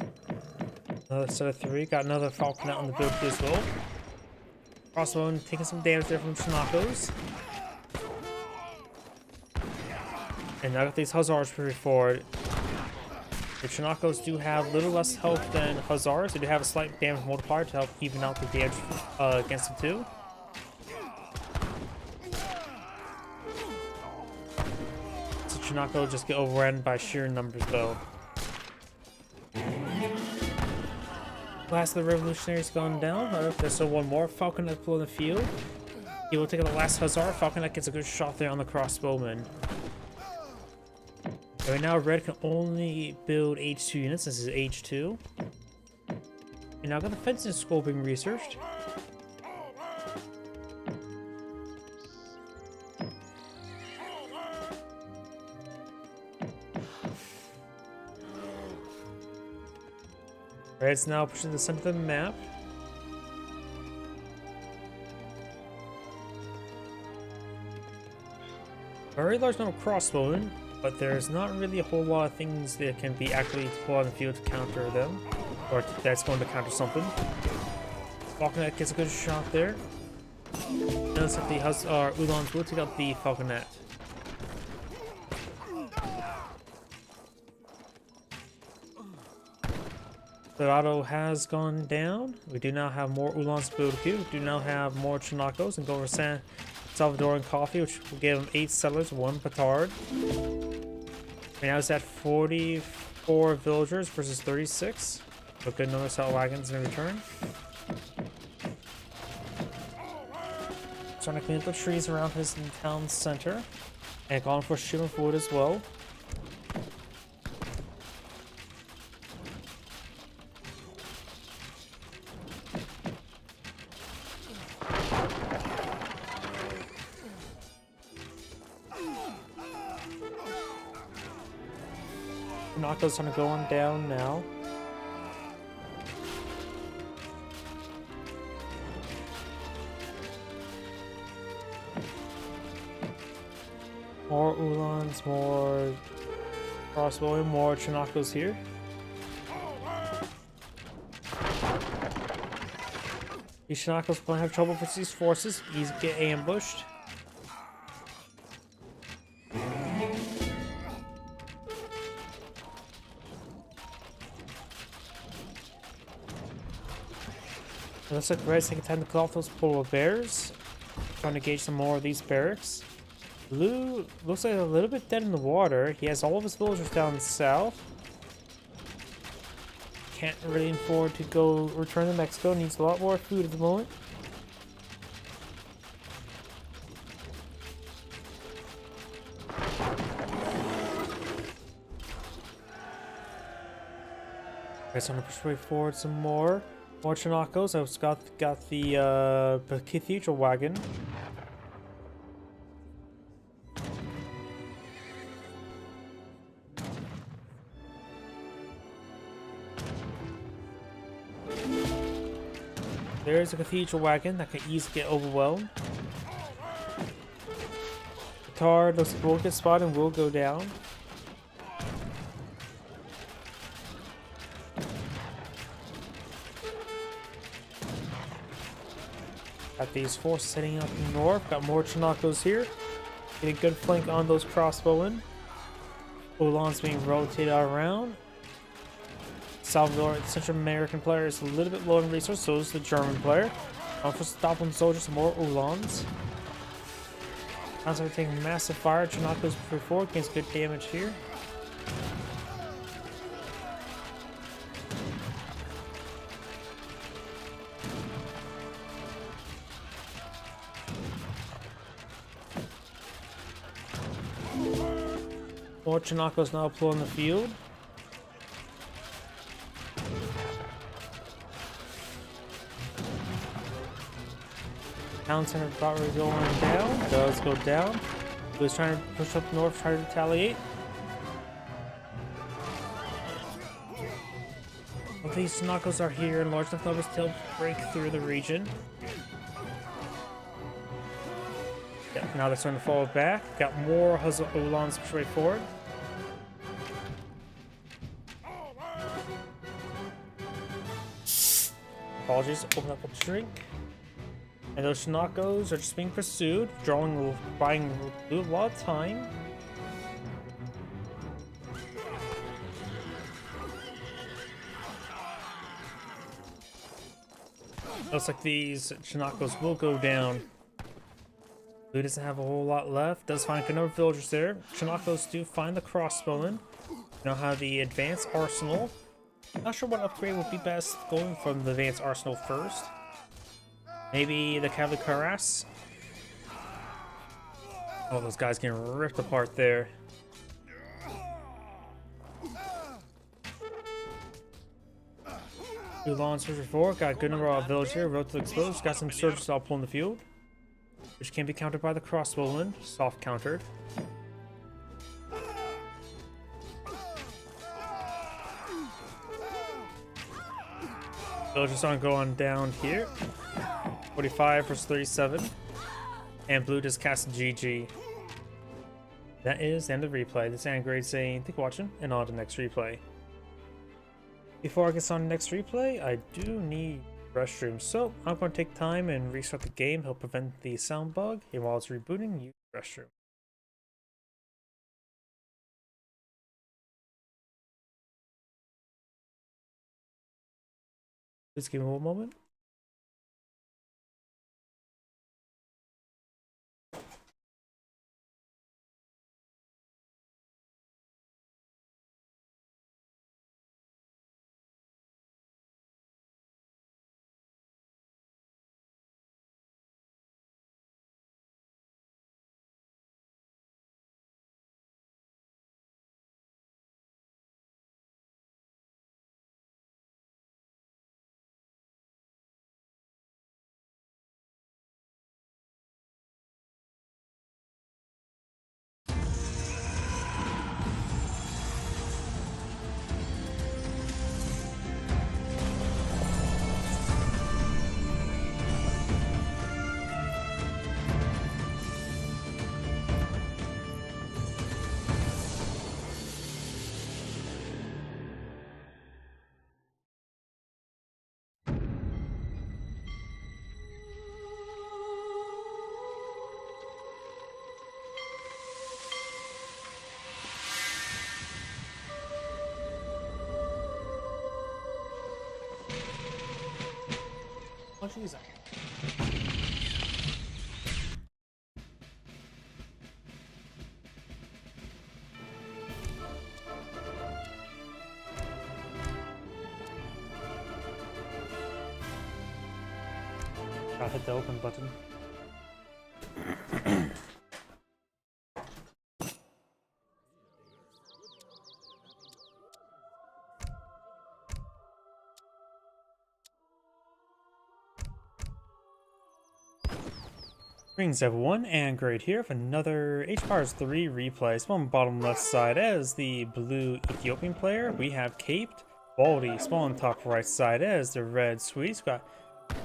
Another set of 3. Got another Falconet on the build queue as well. Crossbow taking some damage there from Chinacos. And now got these Hussars pretty forward. The Chinacos do have a little less health than Hussars. They do have a slight damage multiplier to help even out the damage against them too. So Chinaco just get overrun by sheer numbers though. Last of the revolutionaries gone down. There's still one more. Falconet below the field. He will take out the last Hussar. Falconet gets a good shot there on the crossbowman. Right now, red can only build H2 units. This is H2. And now I got the fencing school being researched. Red's now pushing the center of the map. Very large number of crossbowmen, but there's not really a whole lot of things that can be actively deployed on the field to counter them, or that's going to counter something. Falconet gets a good shot there. Notice that the Ulans will take out the Falconet. Dorado has gone down. We do now have more Ulans to build here. We do now have more Chinacos and go over San Salvadoran coffee, which will give them 8 settlers, 1 petard. Right now it's at 44 villagers versus 36. A good number of salt wagons in return. Trying to clean up the trees around his town center. And going for shipment of wood as well. Nako's trying to go on down now. More Ulans, more crossbowing, more Chinacos here. These Chinacos will have trouble with these forces. Easy to get ambushed. It looks like Red's taking time to kill off those polar bears. Trying to gauge some more of these barracks. Blue looks like a little bit dead in the water. He has all of his villagers down south. Can't really afford to go return to Mexico. Needs a lot more food at the moment. Guys, I'm gonna push way forward some more. More Chinacos. I've got the cathedral wagon. There's a cathedral wagon that can easily get overwhelmed. The car looks like will get spotted and will go down. Got these forces heading up north. Got more Chinacos here. Get a good flank on those crossbowmen. Ulans being rotated around. Salvador, the Central American player, is a little bit low in resources, so is the German player. For stopping soldiers, some more Ulans. Sounds like we're taking massive fire. Chinacos before gains good damage here. More Chinacos now deployed in the field. Town center probably going down. Does go down. He was trying to push up north, try to retaliate. Well, these Chinacos are here in large enough numbers to break through the region. Yeah, now they're starting to fall back. Got more Ulans push way forward. Apologies, open up a drink. And those Chinacos are just being pursued, buying a lot of time. Looks like these Chinacos will go down. Blue doesn't have a whole lot left. Does find a number of villagers there. Chinacos do find the crossbowmen. Now have the advanced arsenal. Not sure what upgrade would be best going from the advanced arsenal first. Maybe the cavalry cuirass. Oh, those guys getting ripped apart there. Blue law and Surge 4, got a good number of village here, road to exposed, got some surges all pull in the field, which can be countered by the crossbowman, soft countered. Villagers aren't going down here. 45 versus 37. And blue just cast GG. That is the end of the replay. This is Angrade saying thank you for watching, and on to the next replay. Before I get on the next replay, I do need restroom, so I'm going to take time and restart the game, help prevent the sound bug, and while it's rebooting, use the restroom. Please give me one moment. Oh, jeez. I'll hit the open button. Greetings everyone, and Great here for another HPARS 3 replay. Spawn bottom left side as the blue Ethiopian player. We have Caped, Baldy, spawn top right side as the red Swedes. Got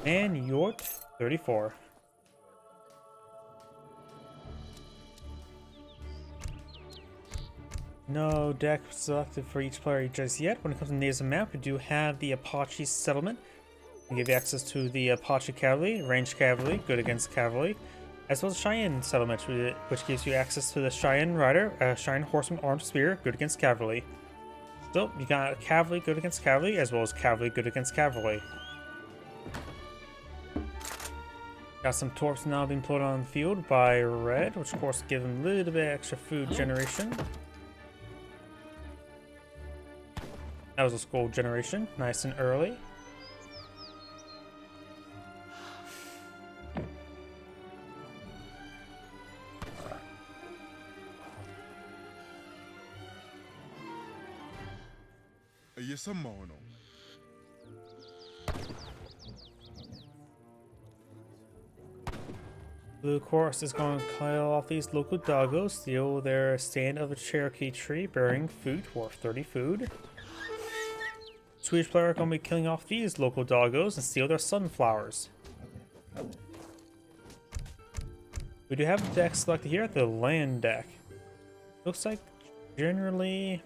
Man Yort 34. No deck selected for each player just yet. When it comes to names of map, we do have the Apache settlement. We give you access to the Apache cavalry, ranged cavalry, good against cavalry, as well as Cheyenne settlement, which gives you access to the Cheyenne rider, Cheyenne horseman armed spear, good against cavalry. So you got cavalry good against cavalry, as well as cavalry good against cavalry. Got some torps now being put on the field by red, which of course give them a little bit extra food generation. That was a skull generation, nice and early. يسمعونه Blue course is going to kill off these local doggos, steal their stand of a Cherokee tree bearing food, worth 30 food. Swedish player are going to be killing off these local doggos and steal their sunflowers. We do have a deck selected here, the land deck. Looks like generally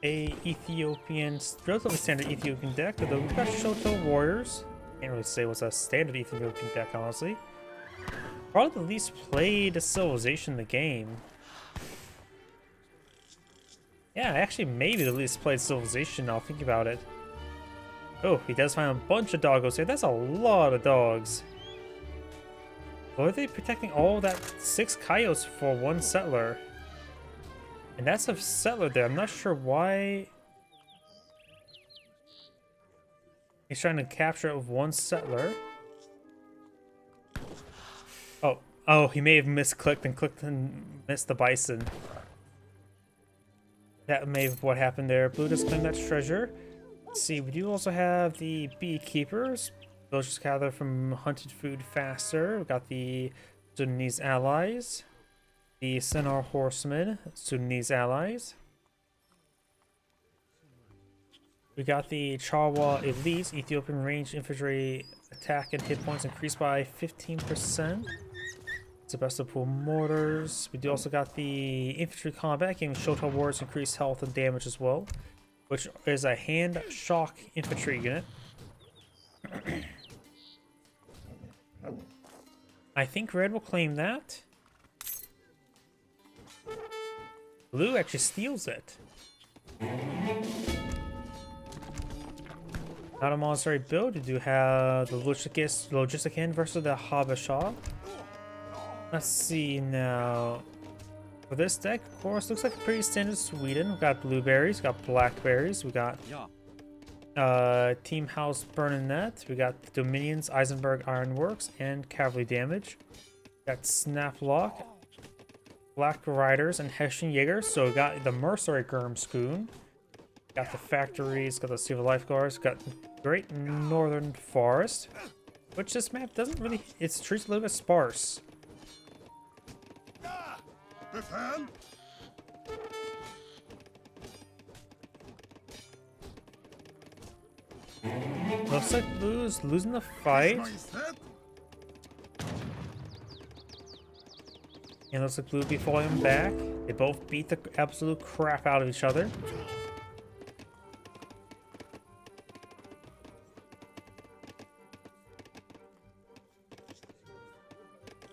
a Ethiopian, relatively standard Ethiopian deck, although we've got Shoto Warriors. Can't really say what's a standard Ethiopian deck, honestly. Probably the least played civilization in the game. Yeah, actually maybe the least played civilization now, think about it. Oh, he does find a bunch of doggos here. That's a lot of dogs. Why are they protecting all that 6 coyotes for 1 settler? And that's a settler there. I'm not sure why he's trying to capture it with 1 settler. Oh, he may have misclicked and clicked and missed the bison. That may have what happened there. Blue just claimed that treasure. Let's see, we do also have the beekeepers. Those just gather from hunted food faster. We got the Sudanese allies, the Sennar horsemen, Sudanese allies. We got the Charwa elites, Ethiopian ranged infantry attack and hit points increased by 15%. Sebastopol mortars. We do also got the infantry combat, giving Shota warriors increased health and damage as well, which is a hand shock infantry unit. I think red will claim that. Blue actually steals it. Not a monetary build. We do have the Logistican versus the Habasha. Let's see now. For this deck, of course, looks like a pretty standard Sweden. We've got blueberries, we got blackberries, we got Team House Burninette, we got Dominions, Eisenberg Ironworks, and Cavalry Damage. We got Snaplock, Black Riders, and Hessian Jaegers. So we got the Mercenary Gurmskoon. Got the factories, got the Civil Lifeguards, got Great Northern Forest. Which this map doesn't really, it's treats a little bit sparse. Looks like Blue's losing the fight. And looks like Blue will be falling back. They both beat the absolute crap out of each other.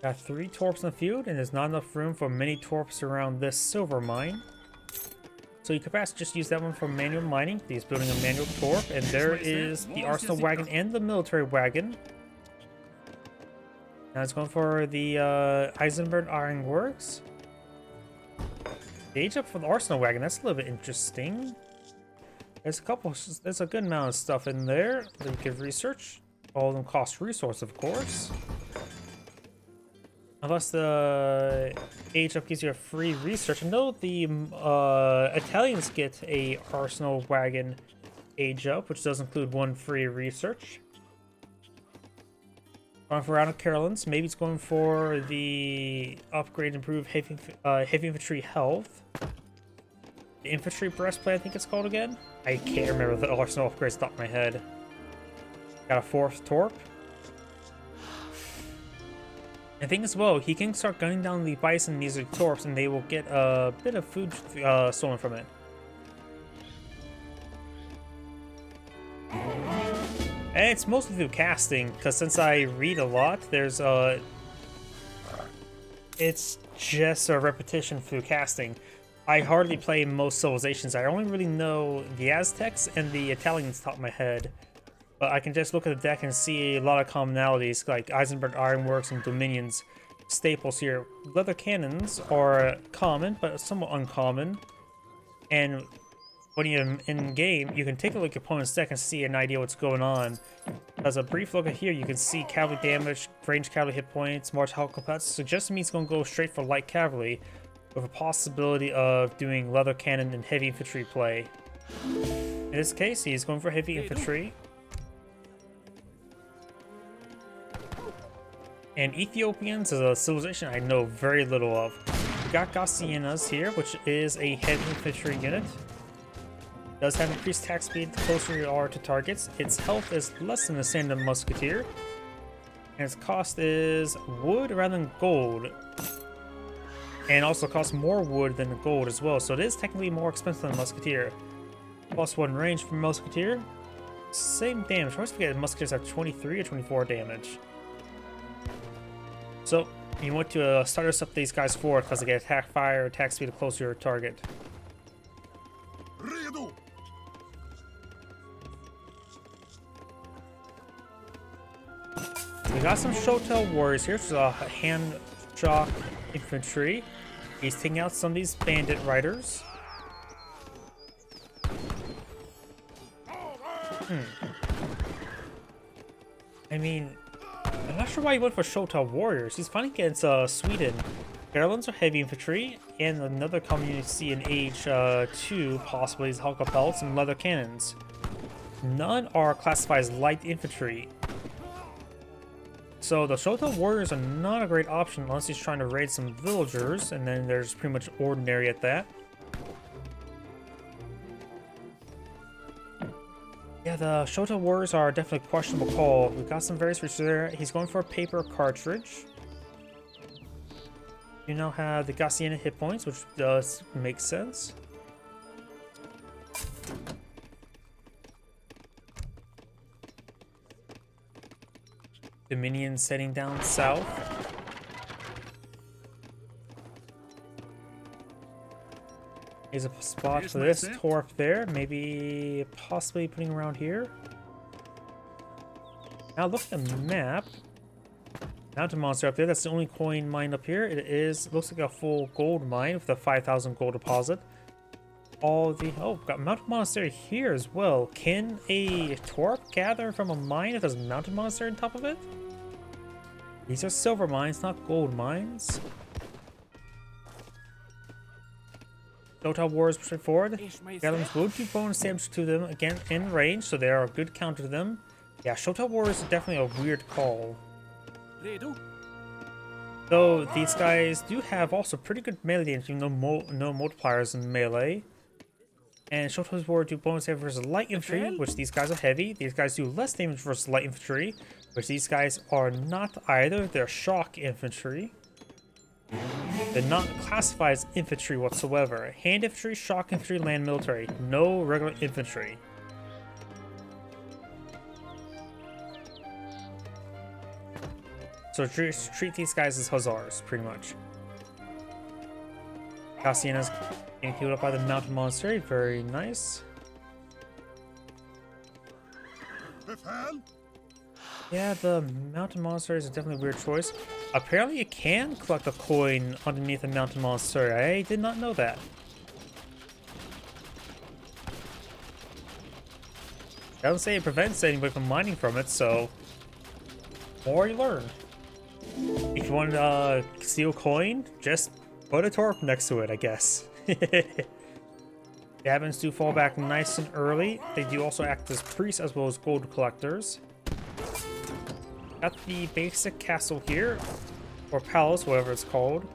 Got 3 torps in the field, and there's not enough room for many torps around this silver mine. So you could perhaps just use that one for manual mining. He's building a manual torp, and there is the arsenal wagon and the military wagon. Now it's going for the Eisenberg Ironworks. Age up for the arsenal wagon. That's a little bit interesting. There's a good amount of stuff in there that you can research. All of them cost resource, of course. Unless the age up gives you a free research. I know the Italians get a arsenal wagon age up, which does include 1 free research. Going for Round of Carolines. Maybe it's going for the upgrade, improve heavy infantry health. The infantry breastplate, I think it's called again. I can't remember the arsenal upgrades off the top of my head. Got a 4th torp. I think as well, he can start gunning down the bison and these torps, and they will get a bit of food stolen from it. And it's mostly through casting, because since I read a lot, there's it's just a repetition through casting. I hardly play most civilizations. I only really know the Aztecs and the Italians top of my head. But I can just look at the deck and see a lot of commonalities, like Eisenberg Ironworks and Dominions staples here. Leather cannons are common, but somewhat uncommon. And when you're in game, you can take a look at your opponent's deck and see an idea what's going on. As a brief look at here, you can see cavalry damage, ranged cavalry hit points, march helicopters. Suggests me it's going to go straight for light cavalry, with a possibility of doing leather cannon and heavy infantry play. In this case, he's going for heavy infantry. And Ethiopians is a civilization I know very little of. We got Gaussianas here, which is a heavy infantry unit. Does have increased attack speed the closer you are to targets. Its health is less than the standard musketeer. And its cost is wood rather than gold. And also costs more wood than gold as well. So it is technically more expensive than musketeer. +1 range for musketeer. Same damage. I always forget musketeers have 23 or 24 damage. So, you want to start us up these guys forward because they get attack fire, attack speed the closer to your target. We got some Shotel warriors here. There's a hand shock infantry. He's taking out some of these bandit riders. I mean, I'm not sure why he went for Shotel warriors. He's fighting against Sweden. Carolines are heavy infantry, and another common unit you see in Age 2 possibly is Hulka pelts and leather cannons. none are classified as light infantry. So the Shoto warriors are not a great option unless he's trying to raid some villagers, and then there's pretty much ordinary at that. Yeah, the Shoto warriors are definitely a questionable call. We've got some various research there. He's going for a paper cartridge. You now have the Gassiana hit points, which does make sense. The minions heading down south. Here's a spot for this torp there. Maybe possibly putting around here. Now look at the map. Mountain monster up there. That's the only coin mine up here. It looks like a full gold mine with a 5,000 gold deposit. Got mountain monastery here as well. Can a torp gather from a mine if there's a mountain monastery on top of it? These are silver mines, not gold mines. Shoto warriors pushing forward. Gatherings will do bonus damage to them again in range, so they are a good counter to them. Yeah, Shoto warriors are definitely a weird call. Though these guys do have also pretty good melee damage, even though no multipliers in melee. And Shoto's warriors do bonus damage versus light infantry, which these guys are heavy. These guys do less damage versus light infantry, which these guys are not either. They're shock infantry. They're not classified as infantry whatsoever. Hand infantry, shock infantry, land military. No regular infantry. So treat these guys as hussars, pretty much. Gassiana's getting healed up by the mountain monastery. Very nice. Yeah, the mountain monastery is a definitely weird choice. Apparently you can collect a coin underneath the mountain monastery. I did not know that. I don't say it prevents anybody from mining from it, so more you learn. If you want to steal coin, just put a torp next to it, I guess. The Advents do fall back nice and early. They do also act as priests as well as gold collectors. Got the basic castle here, or palace, whatever it's called.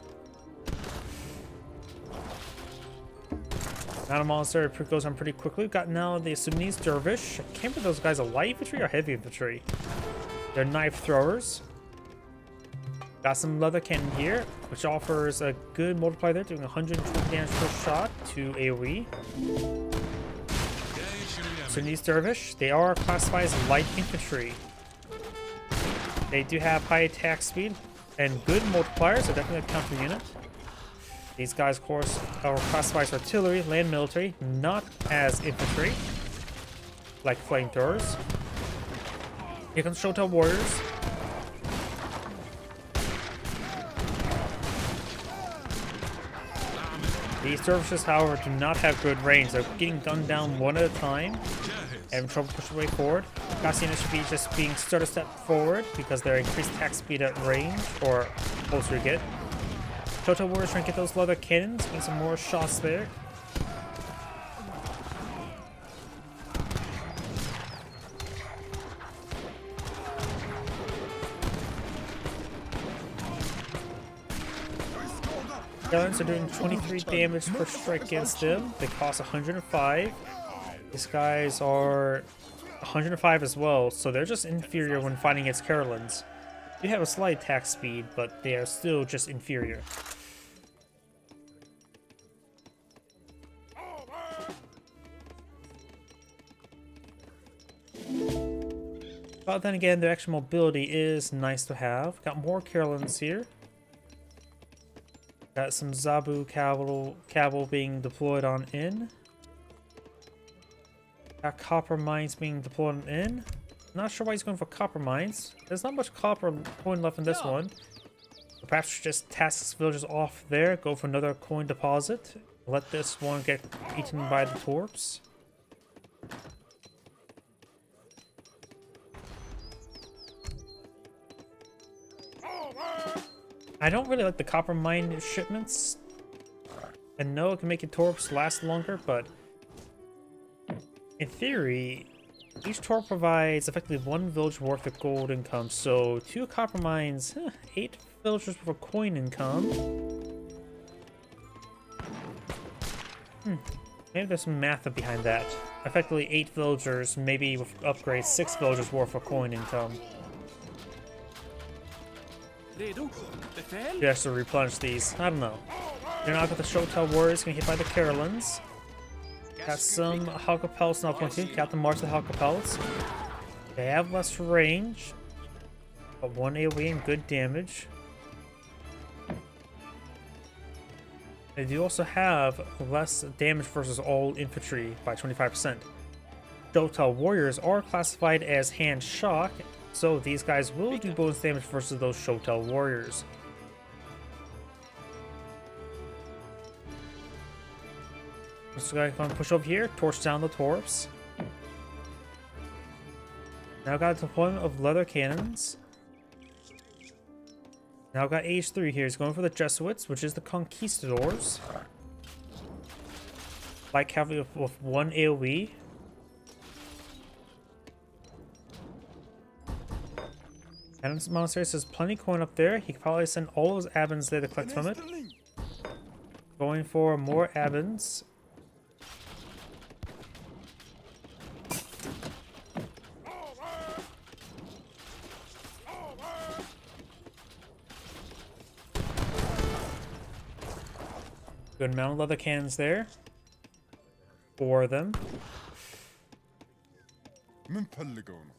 Mountain monastery goes on pretty quickly. We've got now the Sudanese dervish. I can't remember those guys are light infantry or heavy infantry. They're knife throwers. Got some leather cannon here, which offers a good multiplier there, doing 120 damage per shot to AoE. Sudanese dervish, they are classified as light infantry. They do have high attack speed and good multipliers, so definitely a counter unit. These guys, of course, are classified as artillery, land military, not as infantry, like flamethrowers. Here comes Shoto warriors. These dervishes, however, do not have good range. They're getting gunned down one at a time, having trouble pushing way forward. Gassiana should be just being start a step forward because they're increased attack speed at range, or closer you get. Shoto warriors trying to get those leather cannons, get some more shots there. Guns are doing 23 damage per strike against them. They cost 105. These guys are 105 as well, so they're just inferior when fighting against Carolins. They have a slight attack speed, but they are still just inferior. But then again, their extra mobility is nice to have. Got more Carolins here. Got some Zabu cavalry being deployed on in. Got copper mines being deployed on in. Not sure why he's going for copper mines. There's not much copper coin left in this one. So perhaps just task villagers off there. Go for another coin deposit. Let this one get eaten by the torps. I don't really like the copper mine shipments. And no, it can make your torps last longer, but in theory, Each tour provides effectively 1 village worth of gold income, so 2 copper mines, 8 villagers worth of coin income. Maybe there's some math behind that. Effectively 8 villagers, maybe with upgrades, 6 villagers worth of coin income. You have to replenish these. I don't know. You're not got the Shotel Warriors getting hit by the Carolins. Got some Halka Pelts now pointing. Got the March of the Halka Pelts. They have less range, but 1 AoE and good damage. They do also have less damage versus all infantry by 25%. Shotel Warriors are classified as hand shock, so these guys will do bonus damage versus those Shotel Warriors. So I'm gonna push over here, torch down the torps. Now got a deployment of leather cannons. Now got age 3 here. He's going for the Jesuits, which is the Conquistadors. Light cavalry with 1 AoE. Adam's Monastery says plenty coin up there. He could probably send all those Abins there to collect from it. Going for more Abins. Good amount of leather cannons there. 4 of them. من بلغون.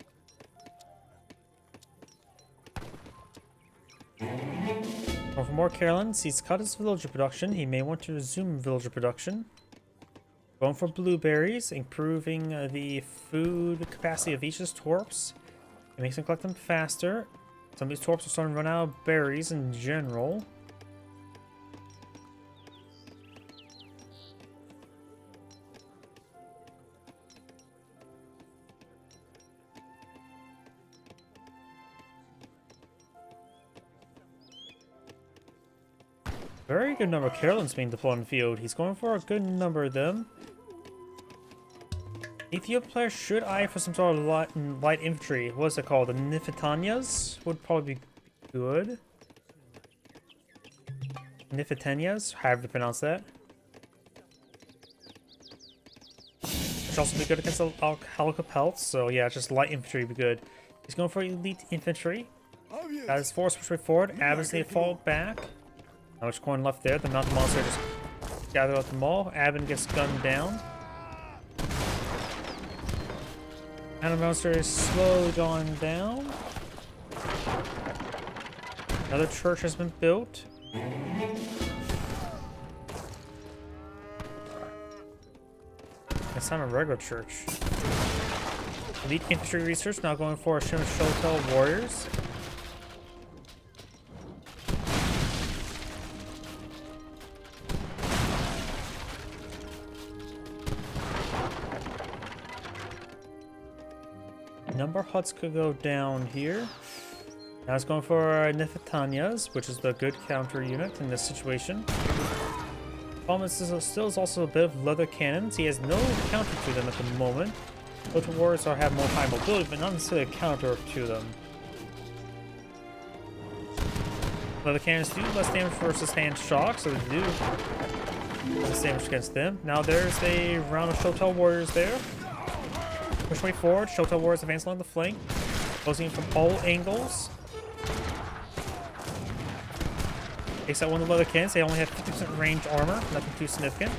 Well, for more Carolins, he's cut his villager production. He may want to resume villager production. Going for blueberries, improving the food capacity of each of his torps. It makes him collect them faster. Some of these torps are starting to run out of berries in general. Very good number of Carolins being deployed in the field. He's going for a good number of them. Ethiopia players should eye for some sort of light infantry. What's it called? The Nifitanias would probably be good. Nifitanias, however you pronounce that. Should also be good against the Halka Pelts, so yeah, just light infantry would be good. He's going for elite infantry. Got his force push forward. Abins need to fall back. Not much coin left there. The mountain monster just gathered up them all. Abin gets gunned down. And the monster is slowly going down. Another church has been built. It's not a regular church. Elite infantry research now going for Shotel Warriors. Number of huts could go down here. Now it's going for Nifitanias, which is the good counter unit in this situation. Problem is, still is also a bit of leather cannons. He has no counter to them at the moment. Both warriors have more high mobility, but not necessarily a counter to them. Leather cannons do less damage versus hand shock, so they do less damage against them. Now there's a round of Shotel Warriors there. Push way forward. Shotel Warriors advance along the flank, closing in from all angles. Takes out one of the leather cannons. They only have 50% range armor, nothing too significant.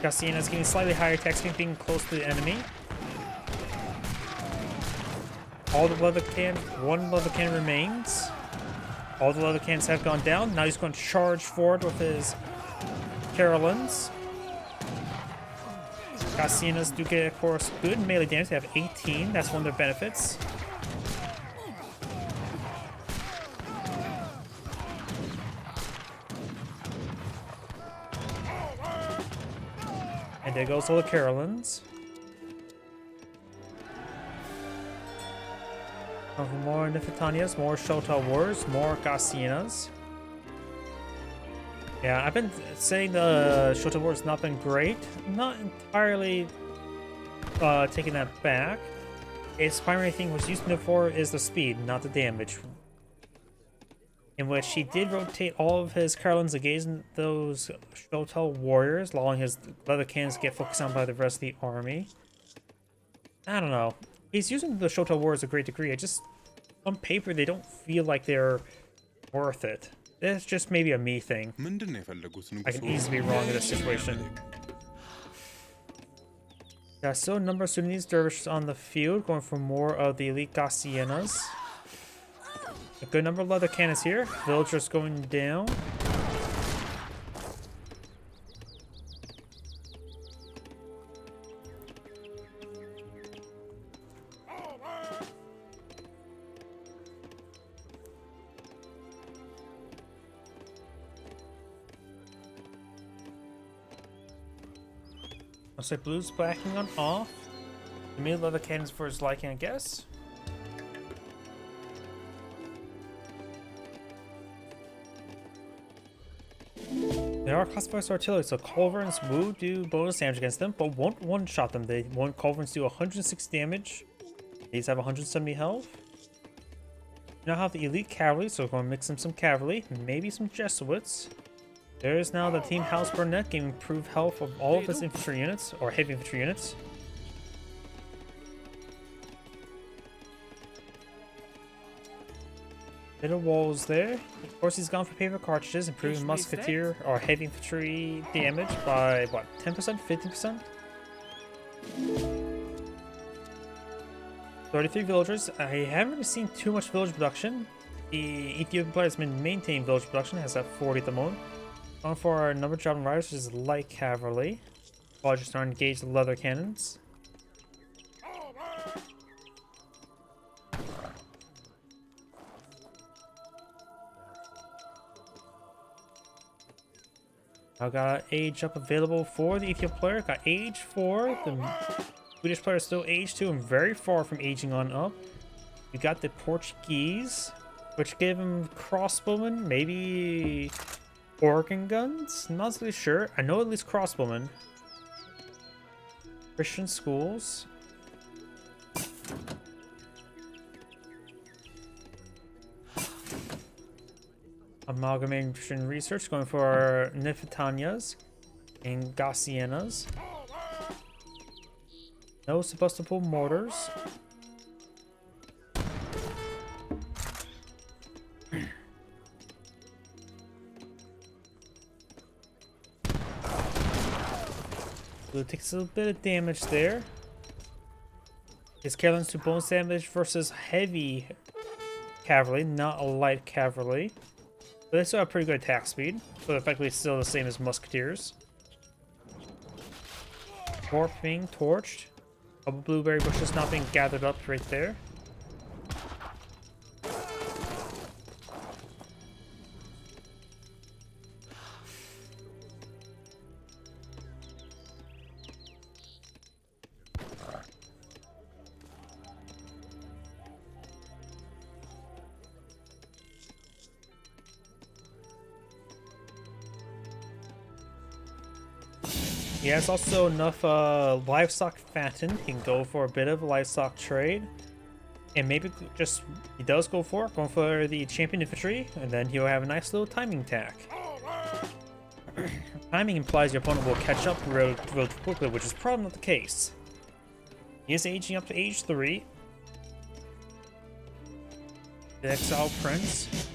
Cassiana's getting slightly higher attack speed, being close to the enemy. All the leather can, one leather cannon remains. All the leather cannons have gone down. Now he's going to charge forward with his Carolins. Cassianas do get, of course, good melee damage. They have 18. That's one of their benefits. And there goes all the Carolins. More Nifitanias, more Shotel Warriors, more Cassianas. Yeah, I've been saying the Shotel Warriors not been great. Not entirely taking that back. Its primary thing was used for is the speed, not the damage. In which he did rotate all of his Carlins against those Shotel warriors, allowing his leather cannons to get focused on by the rest of the army. I don't know. He's using the Shotel warriors to a great degree. On paper, they don't feel like they're worth it. It's just maybe a me thing. I can easily be wrong in this situation. Yeah, still a number of Sudanese dervishes on the field, going for more of the elite Gassienas. A good number of leather cannons here. Villagers going down. Looks like Blue's backing on off. He made leather cannons for his liking, I guess. They are classified as artillery, so culverins will do bonus damage against them, but won't one-shot them. Culverins do 160 damage. These have 170 health. You now have the elite cavalry, so we're going to mix in some cavalry, maybe some Jesuits. There is now the Team House Burnett gaining improved health of all of his infantry units, or heavy infantry units. Bit of walls there. Of course, he's gone for paper cartridges, improving musketeer or heavy infantry damage by what, 10%, 15%? 33 villagers. I haven't really seen too much village production. The Ethiopian player has been maintaining village production, has at 40 at the moment. Going for our number job riders, which is light cavalry. Villagers starting to engage the leather cannons. I got age up available for the Ethiopian player. Got age 4. The Swedish player is still age 2 and very far from aging on up. We got the Portuguese, which gave him crossbowmen, maybe organ guns. Not really sure. I know at least crossbowmen. Christian schools. Amalgamation research going for Nefitanias and Gassienas. No Sebastopol mortars. So it takes a little bit of damage there. His Carolines do bonus damage versus heavy cavalry, not a light cavalry. But they still have pretty good attack speed, so effectively it's still the same as musketeers. Dwarf being torched. Couple blueberry bushes not being gathered up right there. He has also enough livestock fattened. He can go for a bit of livestock trade. And maybe just, he does going for the champion infantry, and then he'll have a nice little timing attack. Timing implies your opponent will catch up real quickly, which is probably not the case. He is aging up to age 3. The Exile Prince.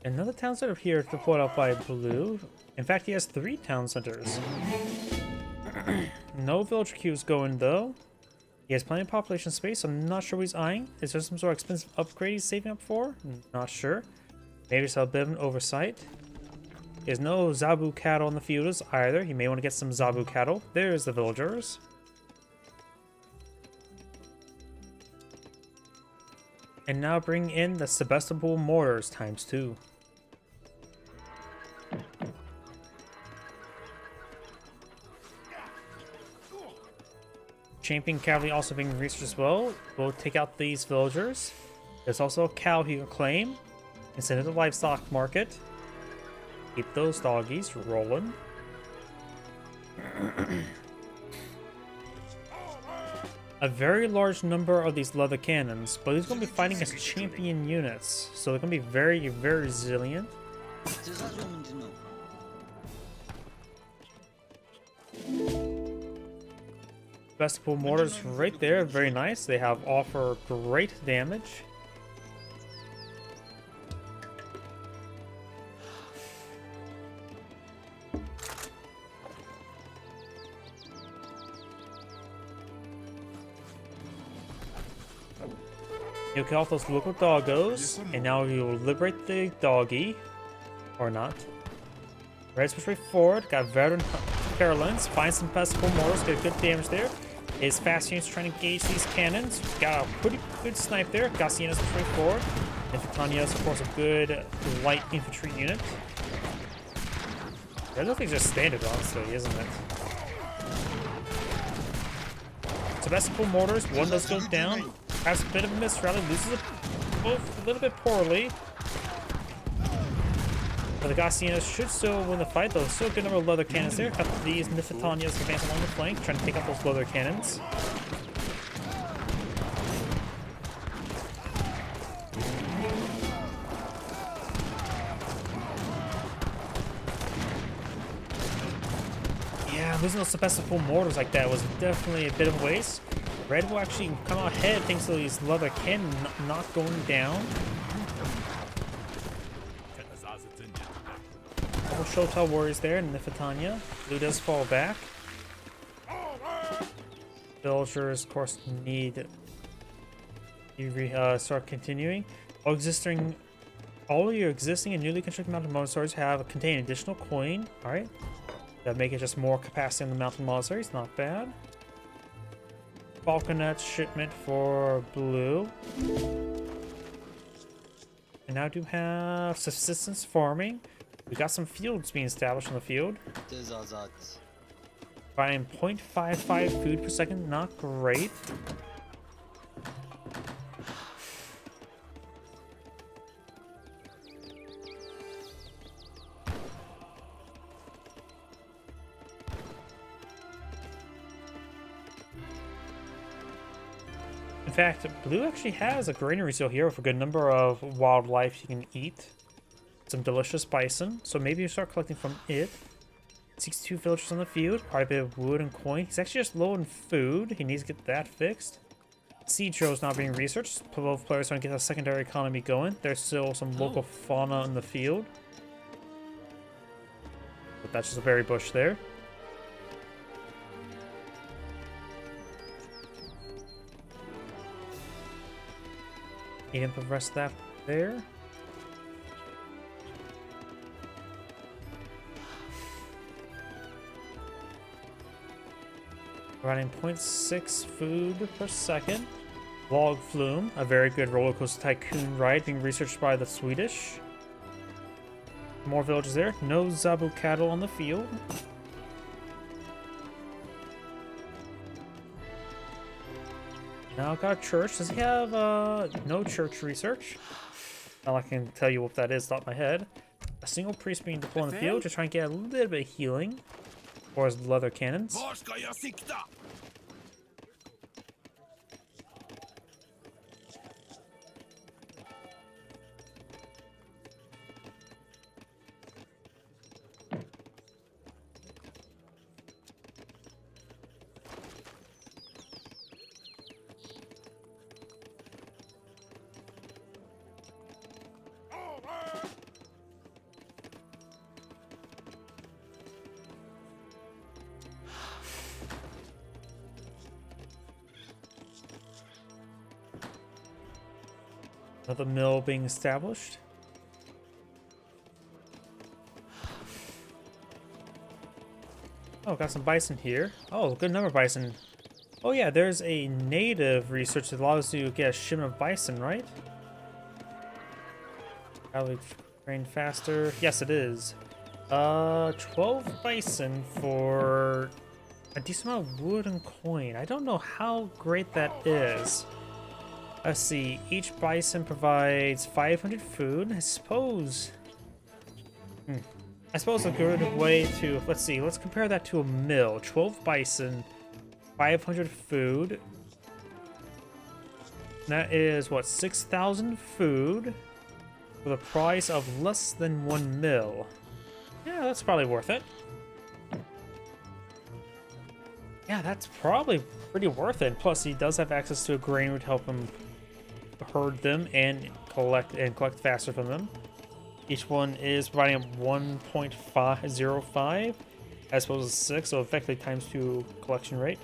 Another town center here deployed out by Blue. In fact, he has 3 town centers. No villager queues going though. He has plenty of population space. I'm not sure what he's eyeing. Is there some sort of expensive upgrade he's saving up for? Not sure. Maybe it's a bit of an oversight. There's no Zabu cattle on the fields either. He may want to get some Zabu cattle. There's the villagers. And now bring in the Sebastopol mortars ×2. champion cavalry also being researched as well. We'll take out these villagers. There's also a cow he can claim and send it to the livestock market. Keep those doggies rolling. A very large number of these leather cannons, but he's going to be fighting as champion units, so they're going to be very, very resilient. Vestibule mortars right there, very nice. They have offer great damage. You kill off those local doggos, and now you'll liberate the doggy, or not. Red switch way forward, got veteran Carolines, find some vestibule mortars, get good damage there. His fast units trying to engage these cannons. Got a pretty good snipe there. Gassianas switch forward. Infantanias, of course, a good light infantry unit. The other thing's just standard, honestly, isn't it? So vestibule mortars, one does go down. Has a bit of a miss rally, loses it both a little bit poorly. But the Gassianas should still win the fight, though. Still a good number of leather cannons there. Got these Nifitanias advance along the flank, trying to take out those leather cannons. Yeah, losing those Sebastopol mortars like that was definitely a bit of a waste. Red will actually come out ahead thanks to these leather cannon not going down. Couple Shotel warriors there in Nifitania. Blue does fall back. Villagers, of course, need to start continuing. All your existing and newly constructed mountain monasteries have contain additional coin. All right, that make it just more capacity in the mountain monasteries. Not bad. Falconet shipment for blue. And now do have subsistence farming. We got some fields being established on the field. Buying 0.55 food per second, not great. In fact, blue actually has a granary still here with a good number of wildlife you can eat. Some delicious bison, so maybe you start collecting from it. 62 villagers on the field, quite a bit of wood and coin. He's actually just low in food. He needs to get that fixed. Siege Row is not being researched. Both players trying to get a secondary economy going. There's still some local fauna in the field. But that's just a berry bush there. Eat up the rest of that there. Running 0.6 food per second. Log Flume, a very good roller coaster tycoon ride being researched by the Swedish. More villages there. No Zabu cattle on the field. Now got a church. Does he have no church research? Now I can tell you what that is off my head. A single priest being deployed in the field, just trying to get a little bit of healing for his leather cannons. Another mill being established. Oh, got some bison here. Oh, good number of bison. Oh yeah, there's a native research that allows you to get a shipment of bison, right? Probably train faster. Yes, it is. 12 bison for a decent amount of wood and coin. I don't know how great that is. Let's see. Each bison provides 500 food. I suppose a good way to, let's see, let's compare that to a mill. 12 bison, 500 food. That is, what, 6,000 food for the price of less than 1 mil. Yeah, that's probably worth it. Yeah, that's probably pretty worth it. Plus, he does have access to a grain to help him herd them and collect faster from them. Each one is providing 1.505 as opposed to 6, so effectively times 2 collection rate.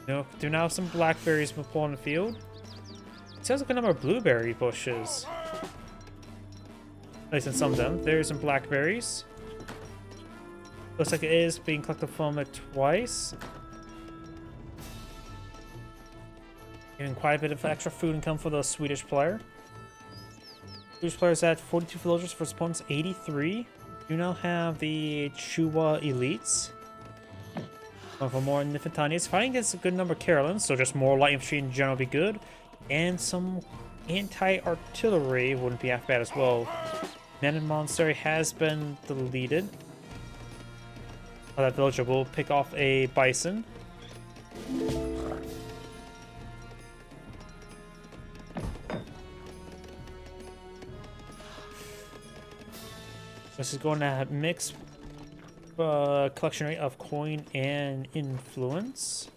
Do now have some blackberries pull in the field. It sounds like a number of blueberry bushes. At least in some of them. There's some blackberries. Looks like it is being collected from it twice. Giving quite a bit of extra food income for the Swedish player. Swedish player's at 42 villagers for his opponent's 83. You now have the Chua elites. For more Nifantanians. Fighting against a good number of Carolins, so just more light infantry in general would be good. And some anti-artillery wouldn't be half bad as well. Nanan Monastery has been deleted. That villager will pick off a bison. This is going to mix collection rate of coin and influence.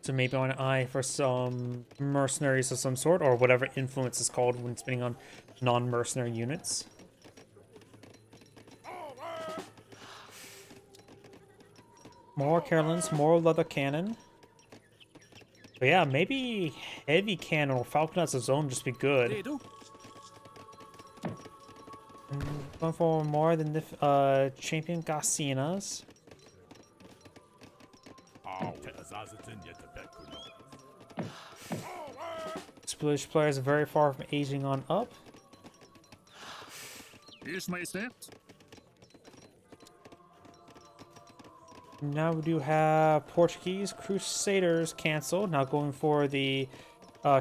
So maybe on an eye for some mercenaries of some sort, or whatever influence is called when spinning on non-mercenary units. More Carolins, more leather cannon. But yeah, maybe heavy cannon or falcon as its own just be good. Going for more than the champion Garcinas. Swedish players are very far from aging on up. Now we do have Portuguese Crusaders canceled. Now going for the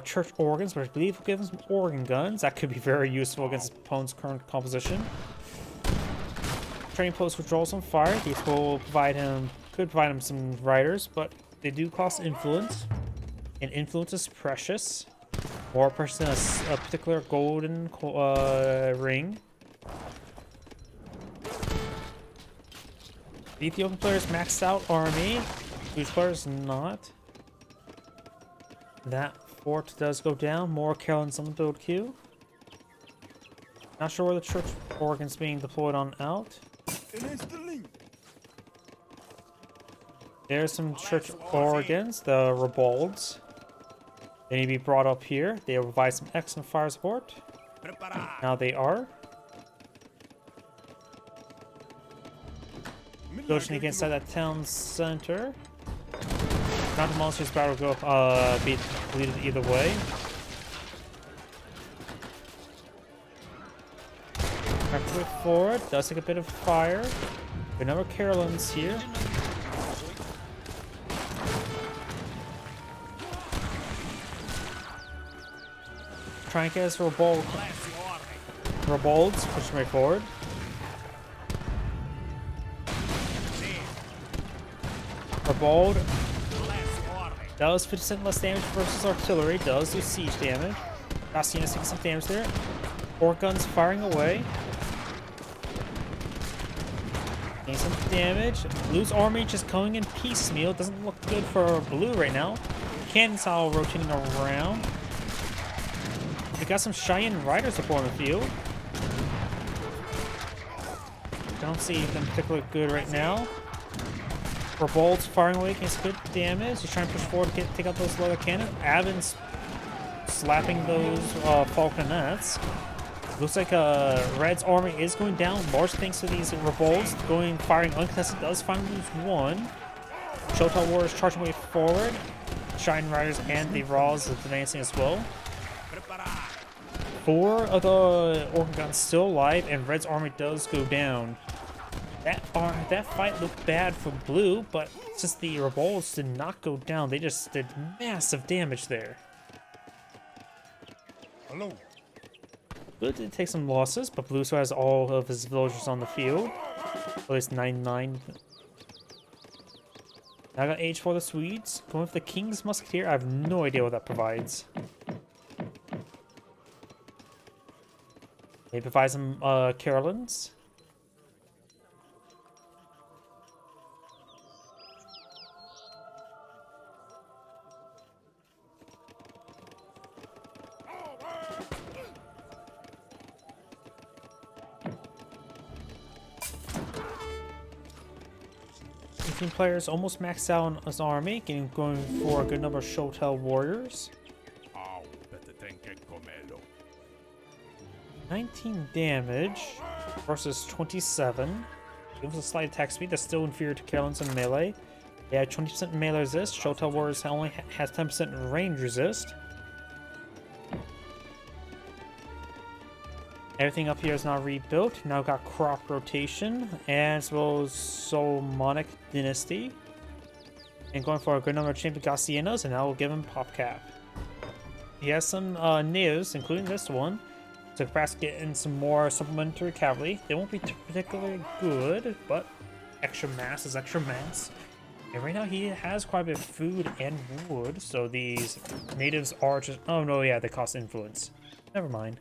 church organs, but I believe we'll give them some organ guns. That could be very useful against his opponent's current composition. Training post withdrawals on fire. These will could provide him some riders, but they do cost influence, and influence is precious. More precious than a particular golden ring. The Ethiopian player's maxed out army. These players not. That fort does go down. More Carolins on the build queue. Not sure where the church organ's being deployed on out. There's some church organs, the Rebolds. They need to be brought up here. They will provide some excellent fire support. Now they are. Going against that town center. Not the monsters battle go be deleted either way. Quick forward does take a bit of fire. Good number of Carolins here. Try and get us Rebolds, push right forward. Rebold does 50% less damage versus artillery, does do siege damage. Garcinas taking some damage there. Orc guns firing away. Getting some damage. Blue's army just going in piecemeal. Doesn't look good for blue right now. Cannons all rotating around. We got some Cheyenne riders up on the field. Don't see them particularly good right now. Rebolds firing away against good damage. He's trying to push forward to take out those leather cannons. Avon's slapping those falconets. Looks like Red's army is going down. Large thanks to these Rebolds firing uncontested. Does finally lose one. Shotai Warriors charging way forward. Shine Riders and the Raws advancing as well. 4 of the Organ guns still alive, and Red's army does go down. That fight looked bad for blue, but since the revolts did not go down, they just did massive damage there. Hello. Blue did take some losses, but blue still has all of his villagers on the field. At least 99. Now I got age for the Swedes. Going with the King's Musketeer, I have no idea what that provides. Maybe provide some Carolines. Players almost maxed out on his army, going for a good number of Shotel warriors. 19 damage versus 27. Gives a slight attack speed that's still inferior to Carolyn's in melee. They have 20% melee resist. Shotel warriors only has 10% range resist. Everything up here is now rebuilt. Now got crop rotation, and as well as Solmonic Dynasty. And going for a good number of champion Gaussianas, and that will give him pop cap. He has some natives, including this one, to perhaps get in some more supplementary cavalry. They won't be particularly good, but extra mass is extra mass. And right now he has quite a bit of food and wood, so these natives are just... Oh no, yeah, they cost influence. Never mind.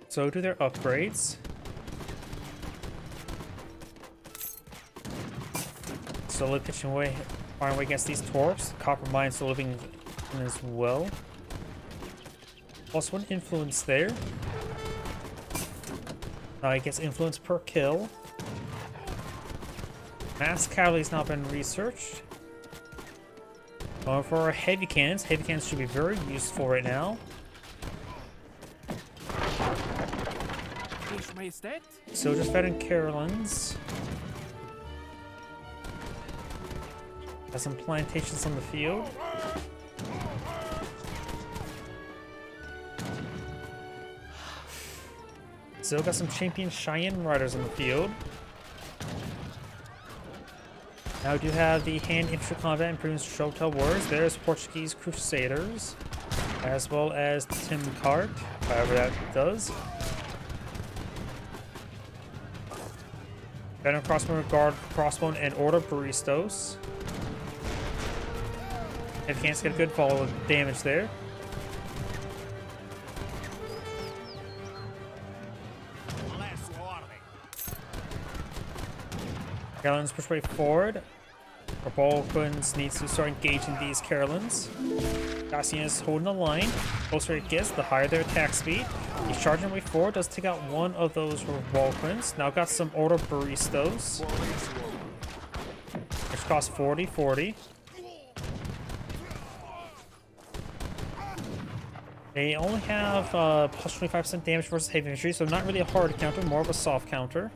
So do their upgrades. Slowly pitching away, firing away against these torps. Copper mine still living in as well. Plus 1 influence there. Now he gets influence per kill. Mass cavalry's not been researched. Going for heavy cannons. Heavy cannons should be very useful right now. So just fed in Carolines. Got some plantations on the field. Still got some champion Cheyenne riders in the field. Now we do have the hand infantry combat improving Shotel Wars. There's Portuguese Crusaders, as well as Tim Cart, however that does. Veteran Crossbow, Guard, Crossbone, and Order Baristos. If you can't get a good follow of damage there. Carolines push way forward. Our Balkans needs to start engaging these Carolines. Gaussian holding the line. Closer it gets, the higher their attack speed. He's charging way forward, does take out one of those Balkans. Now got some Order Baristos, which cost 40. They only have plus 25% damage versus heavy infantry, so not really a hard counter, more of a soft counter.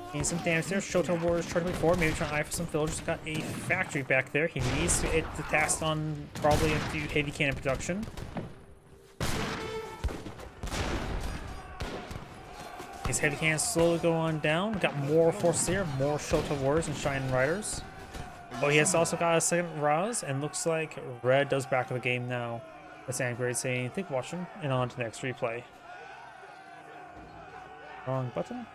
Getting some damage there. Shotel Warriors charging forward, maybe trying to eye for some villagers. Got a factory back there. He needs it to cast on probably a few heavy cannon production. These heavy cannons slowly go on down. Got more forces here, more Shotel Warriors and Cheyenne Riders. Oh, he has also got a second Rouse, and looks like red does back of the game now. That's Angry saying, "Thank you for watching," and on to the next replay. Wrong button.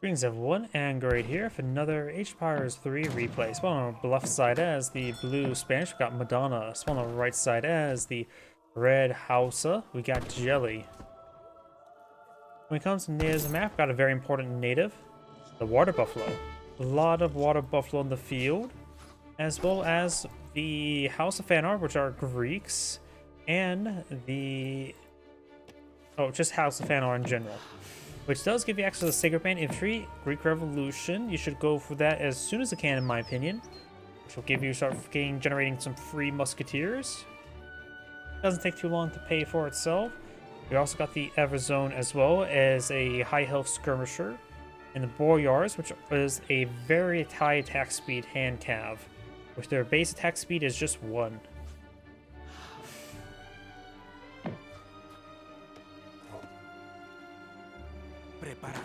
Greetings everyone, and great here for another Age of Empires 3 replay. Spawn on the left side as the blue Spanish, we got Madonna. Spawn on the right side as the red Hausa, we got Jelly. When it comes to natives of the map, got a very important native, the water buffalo. A lot of water buffalo in the field, as well as the House of Fanar, which are Greeks, and the just House of Fanar in general, which does give you access to Sacred Band Infantry, Greek Revolution. You should go for that as soon as you can, in my opinion, which will give you generating some free musketeers. Doesn't take too long to pay for itself. We also got the Everzone as well as a high health skirmisher, and the Boyars, which is a very high attack speed hand cav, which their base attack speed is just 1. Preparado.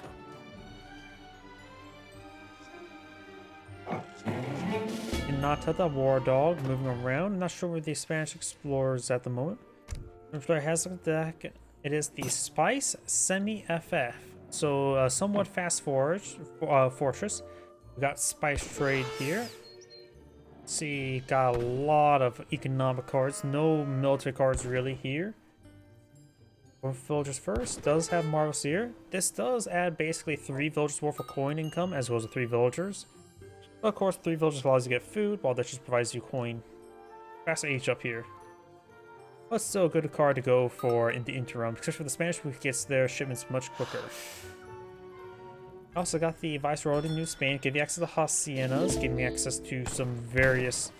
Inata the War Dog moving around. Not sure where the Spanish explorers at the moment. Explorer has a deck. It is the Spice Semi FF. So somewhat fast fortress. We got Spice Trade here. Let's see, got a lot of economic cards. No military cards really here. Villagers first does have Marvel Seer. This does add basically 3 villagers worth of coin income as well as the 3 villagers. But of course, 3 villagers allows you to get food, while this just provides you coin. Fast age up here. But still a good card to go for in the interim, especially for the Spanish, who gets their shipments much quicker. Also got the Viceroy of New Spain, give you access to Haciendas, giving me access to some various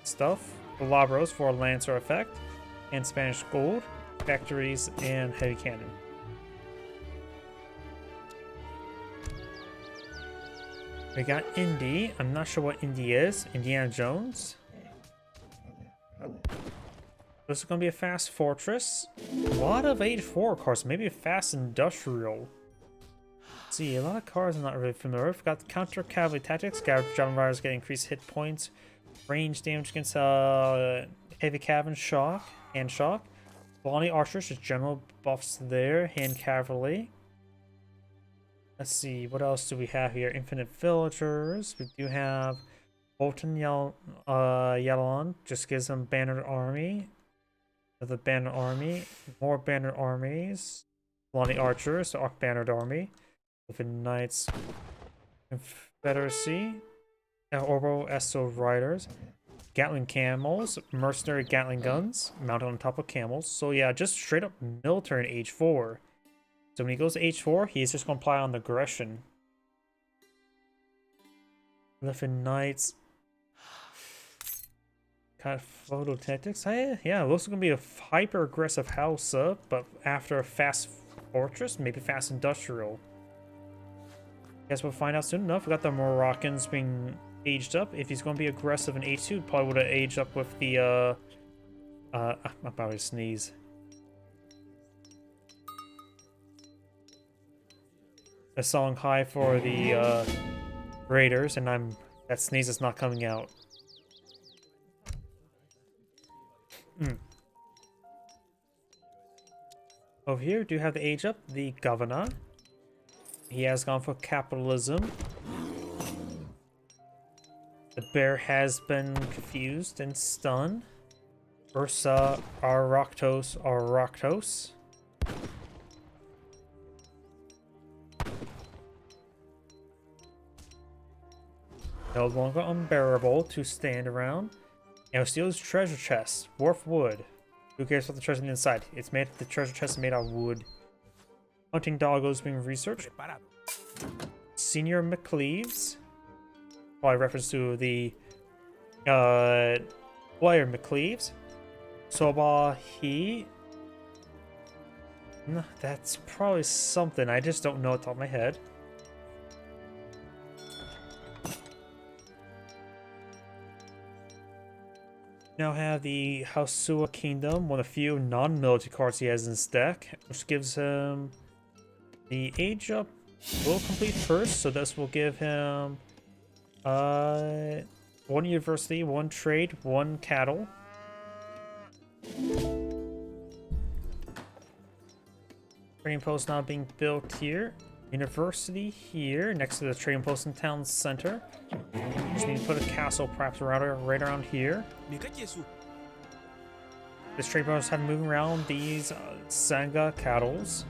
stuff. The Labros for Lancer effect, and Spanish gold, factories, and heavy cannon. We got Indy. I'm not sure what Indy is. Indiana Jones. This is going to be a fast fortress. A lot of Age 4 cards. Maybe a fast industrial. Let's see, a lot of cards I'm not really familiar with. We've got counter cavalry tactics. Javelin riders get increased hit points. Range damage against heavy cav and shock. Hand shock. Bonnie archers, just general buffs there. Hand cavalry. Let's see, what else do we have here? Infinite villagers. We do have Bolton Yalon, just gives them bannered army. The bannered army. More bannered armies. Lonnie archers, the Arc bannered army. With Knights Confederacy. Orbo Esso riders. Gatling camels. Mercenary Gatling guns. Mounted on top of camels. So yeah, just straight up military in Age 4. So when he goes to H4, he's just going to apply on the aggression. Liffin Knights. Kind of photo tactics. Yeah, it looks like going to be a hyper aggressive house up, but after a fast fortress, maybe fast industrial. Guess we'll find out soon enough. We got the Moroccans being aged up. If he's going to be aggressive in H2, probably would have aged up with the I'm about to sneeze. A song high for the Raiders, and that sneeze is not coming out. Over here, do have the age up, the governor. He has gone for capitalism. The bear has been confused and stunned. Ursa Aroctos. No longer unbearable to stand around. And steals treasure chest. Dwarf wood. Who cares about the treasure on the inside? It's made. The treasure chest is made out of wood. Hunting doggos being researched. Senior McCleaves. Probably reference to the player McCleaves. Sobahi. That's probably something. I just don't know off the top of my head. Now have the Hausua Kingdom, one of the few non-military cards he has in his deck, which gives him the age up will complete first, so this will give him 1 university, 1 trade, 1 cattle. Trading post now being built here. University here, next to the trading post in town center. Just need to put a castle perhaps right around here. This trade post have moving around these Sanga cattles.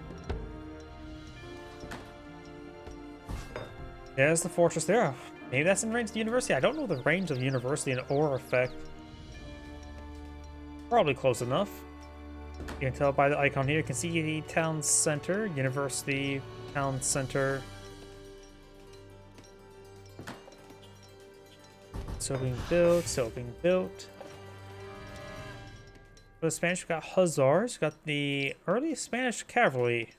There's the fortress there. Maybe that's in range of the university. I don't know the range of the university and or effect. Probably close enough. You can tell by the icon here. You can see the town center, University Town Center. Still being built, still being built. For the Spanish, we got Hussars, got the early Spanish cavalry.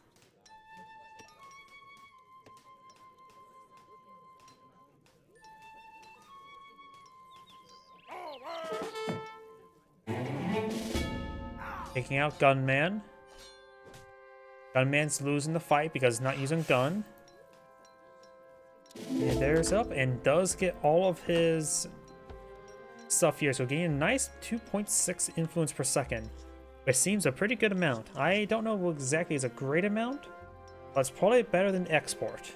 Taking out Gunman. Gunman's losing the fight because he's not using gun. And there's up and does get all of his stuff here. So getting a nice 2.6 influence per second, which seems a pretty good amount. I don't know what exactly is a great amount, but it's probably better than export.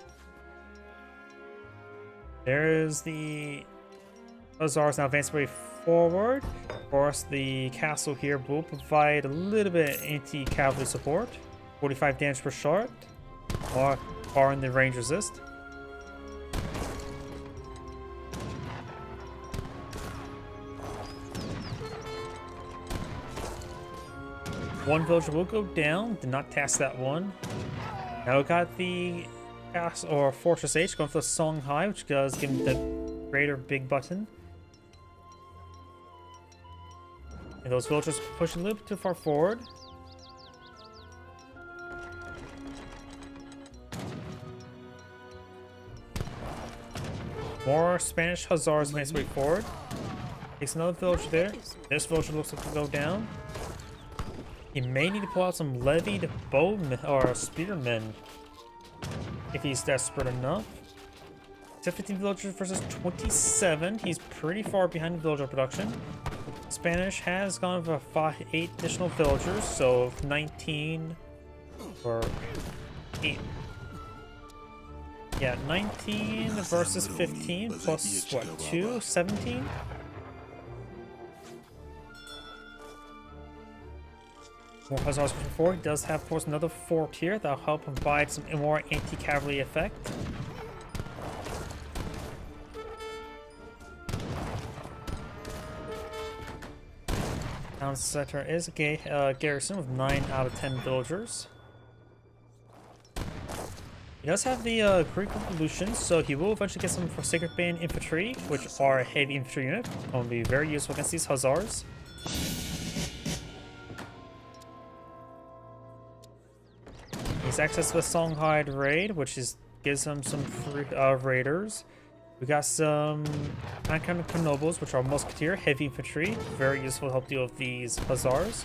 There's the Hussars now advancing way forward. Of course, the castle here will provide a little bit of anti-cavalry support. 45 damage per shot, or far in the range resist. One villager will go down. Did not task that one. Now we got the castle or Fortress H going for the Songhai, which does give him the greater big button. And those villagers push a little bit too far forward. More Spanish Hussars makes way forward. Takes another villager there. This villager looks like to go down. He may need to pull out some levied bowmen or spearmen if he's desperate enough. So 15 villagers versus 27. He's pretty far behind the villager production. Spanish has gone for 8 additional villagers, so 19 or 8. Yeah, 19 versus 15 plus what, 2? 17? More Hussars pushing forward. He does have, of course, another fort here that'll help provide some more anti-cavalry effect. Town center is a garrison with 9 out of 10 villagers. He does have the Greek Revolution, so he will eventually get some for Sacred Band infantry, which are a heavy infantry unit. Going to be very useful against these Hussars. He's access to the Songhai raid, which gives him some free raiders. We got some kind of nobles, which are musketeer, heavy infantry, very useful to help deal with these Hussars.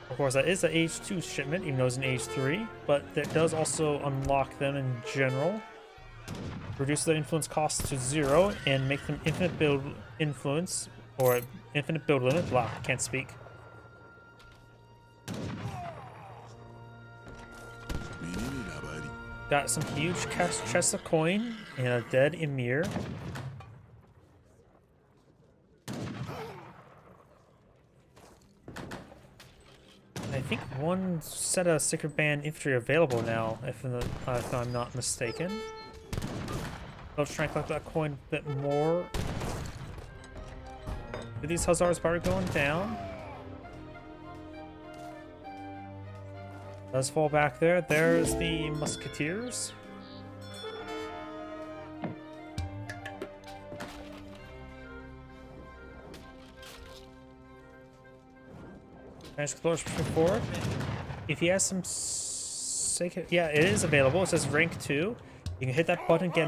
Of course, that is an age 2 shipment, even though it's an age 3, but that does also unlock them in general. Reduce their influence cost to 0 and make them infinite build influence, or infinite build limit. Blah, can't speak. Got some huge chests of coin and a dead Emir. I think one set of Sacred Band infantry available now, if I'm not mistaken. Let's try and collect that coin a bit more. Are these Hussars probably going down? Does fall back there. There's the musketeers. Spanish explorers pushing forward. If he has some yeah, it is available. It says rank 2. You can hit that button, get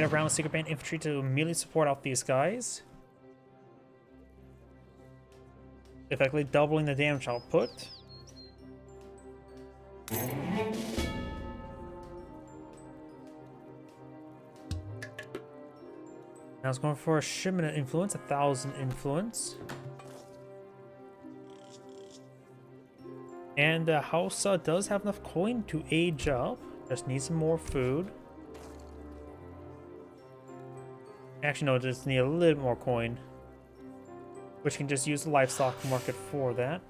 around Sacred Band infantry to immediately support out these guys. Effectively doubling the damage output. Now it's going for a shipment of influence, 1,000 influence. And Hausa does have enough coin to age up. Just needs some more food. Actually, no, just need a little more coin. Which can just use the livestock market for that.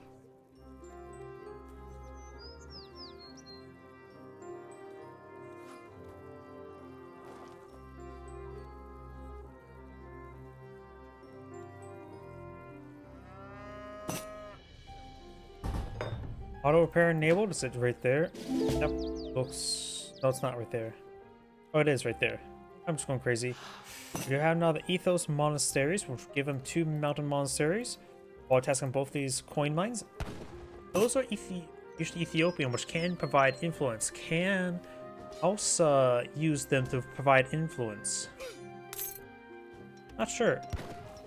Auto repair enabled. Is it right there? Yep. Looks. No, it's not right there. Oh, it is right there. I'm just going crazy. We have now the Ethos Monasteries, which will give them 2 mountain monasteries while tasking both these coin mines. Those are usually Ethiopian, which can provide influence. Can also use them to provide influence. Not sure.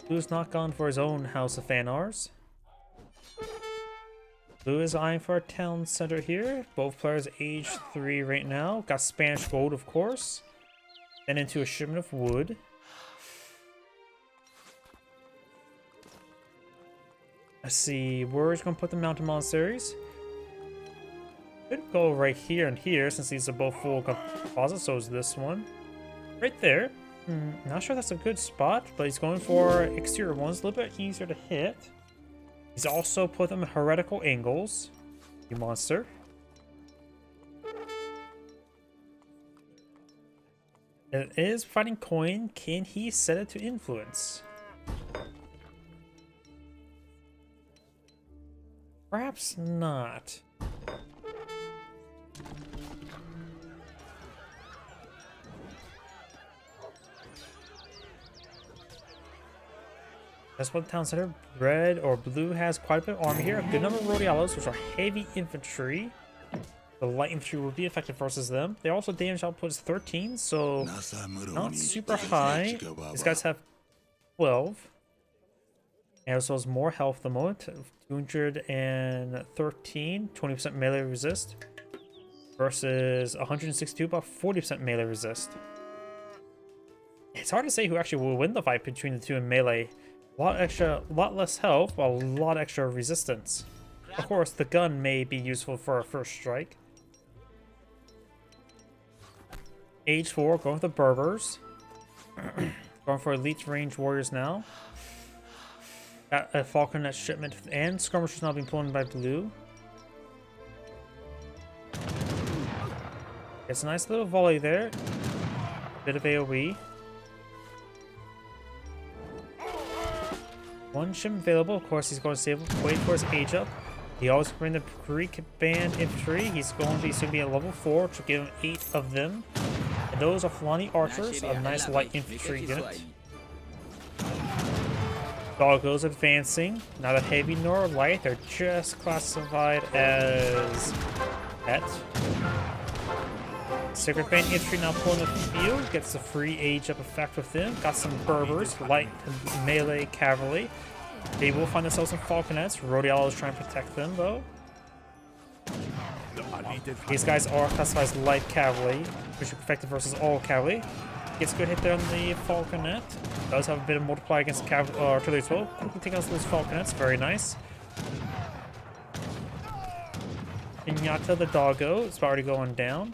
Blue's not gone for his own House of Fanars. Blue is eyeing for a town center here. Both players age 3 right now. Got Spanish gold, of course. Then into a shipment of wood. Let's see, where's gonna put the mountain monasteries? Could go right here and here since these are both full composites, so is this one. Right there. Not sure that's a good spot, but he's going for exterior ones, a little bit easier to hit. He's also put them at heretical angles. You monster. It is fighting coin. Can he set it to influence? Perhaps not. That's what the town center. Red or blue has quite a bit of armor here. A good number of Rodialos, which are heavy infantry. The light infantry will be effective versus them. They also damage output is 13, so not super high. These guys have 12. And also has more health at the moment. 213, 20% melee resist. Versus 162, about 40% melee resist. It's hard to say who actually will win the fight between the two in melee. A lot less health, but a lot extra resistance. Of course, the gun may be useful for a first strike. Age 4, going for the Berbers. Going for elite range warriors now. Got a Falconet shipment and skirmishers now being pulled in by blue. It's a nice little volley there. Bit of AoE. One ship available. Of course, he's going to save, wait for his age up. He always bring the Greek band infantry. He's going to be soon be at level 4, which will give him 8 of them. And those are Fulani archers, a nice light infantry unit. Doggos advancing, not a heavy nor a light. They're just classified as pet. Sacred Band infantry now pulling the field, gets a free age up effect with them. Got some Berbers, light melee cavalry. They will find themselves some Falconets. Rodial is trying to protect them though. These guys are classified as light cavalry, which is effective versus all cavalry. Gets a good hit there on the Falconet. Does have a bit of multiply against artillery as well. Quickly take out those Falconets, very nice. Pinata the doggo is already going down.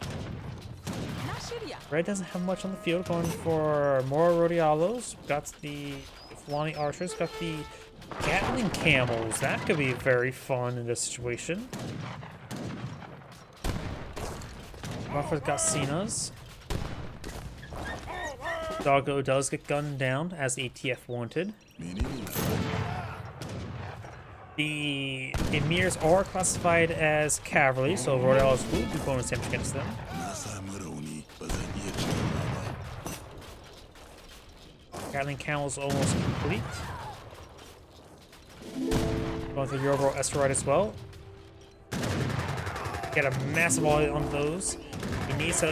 Red doesn't have much on the field, going for more Rodialos. Got the Fulani archers, got the Gatling camels. That could be very fun in this situation. Buffers got Cenas. Doggo does get gunned down as the ATF wanted. The Emirs are classified as cavalry, so Rodialos will do bonus damage against them. Gatling camels almost complete. Going through the Yorgro Asteroid as well. Get a massive volley on those. He needs to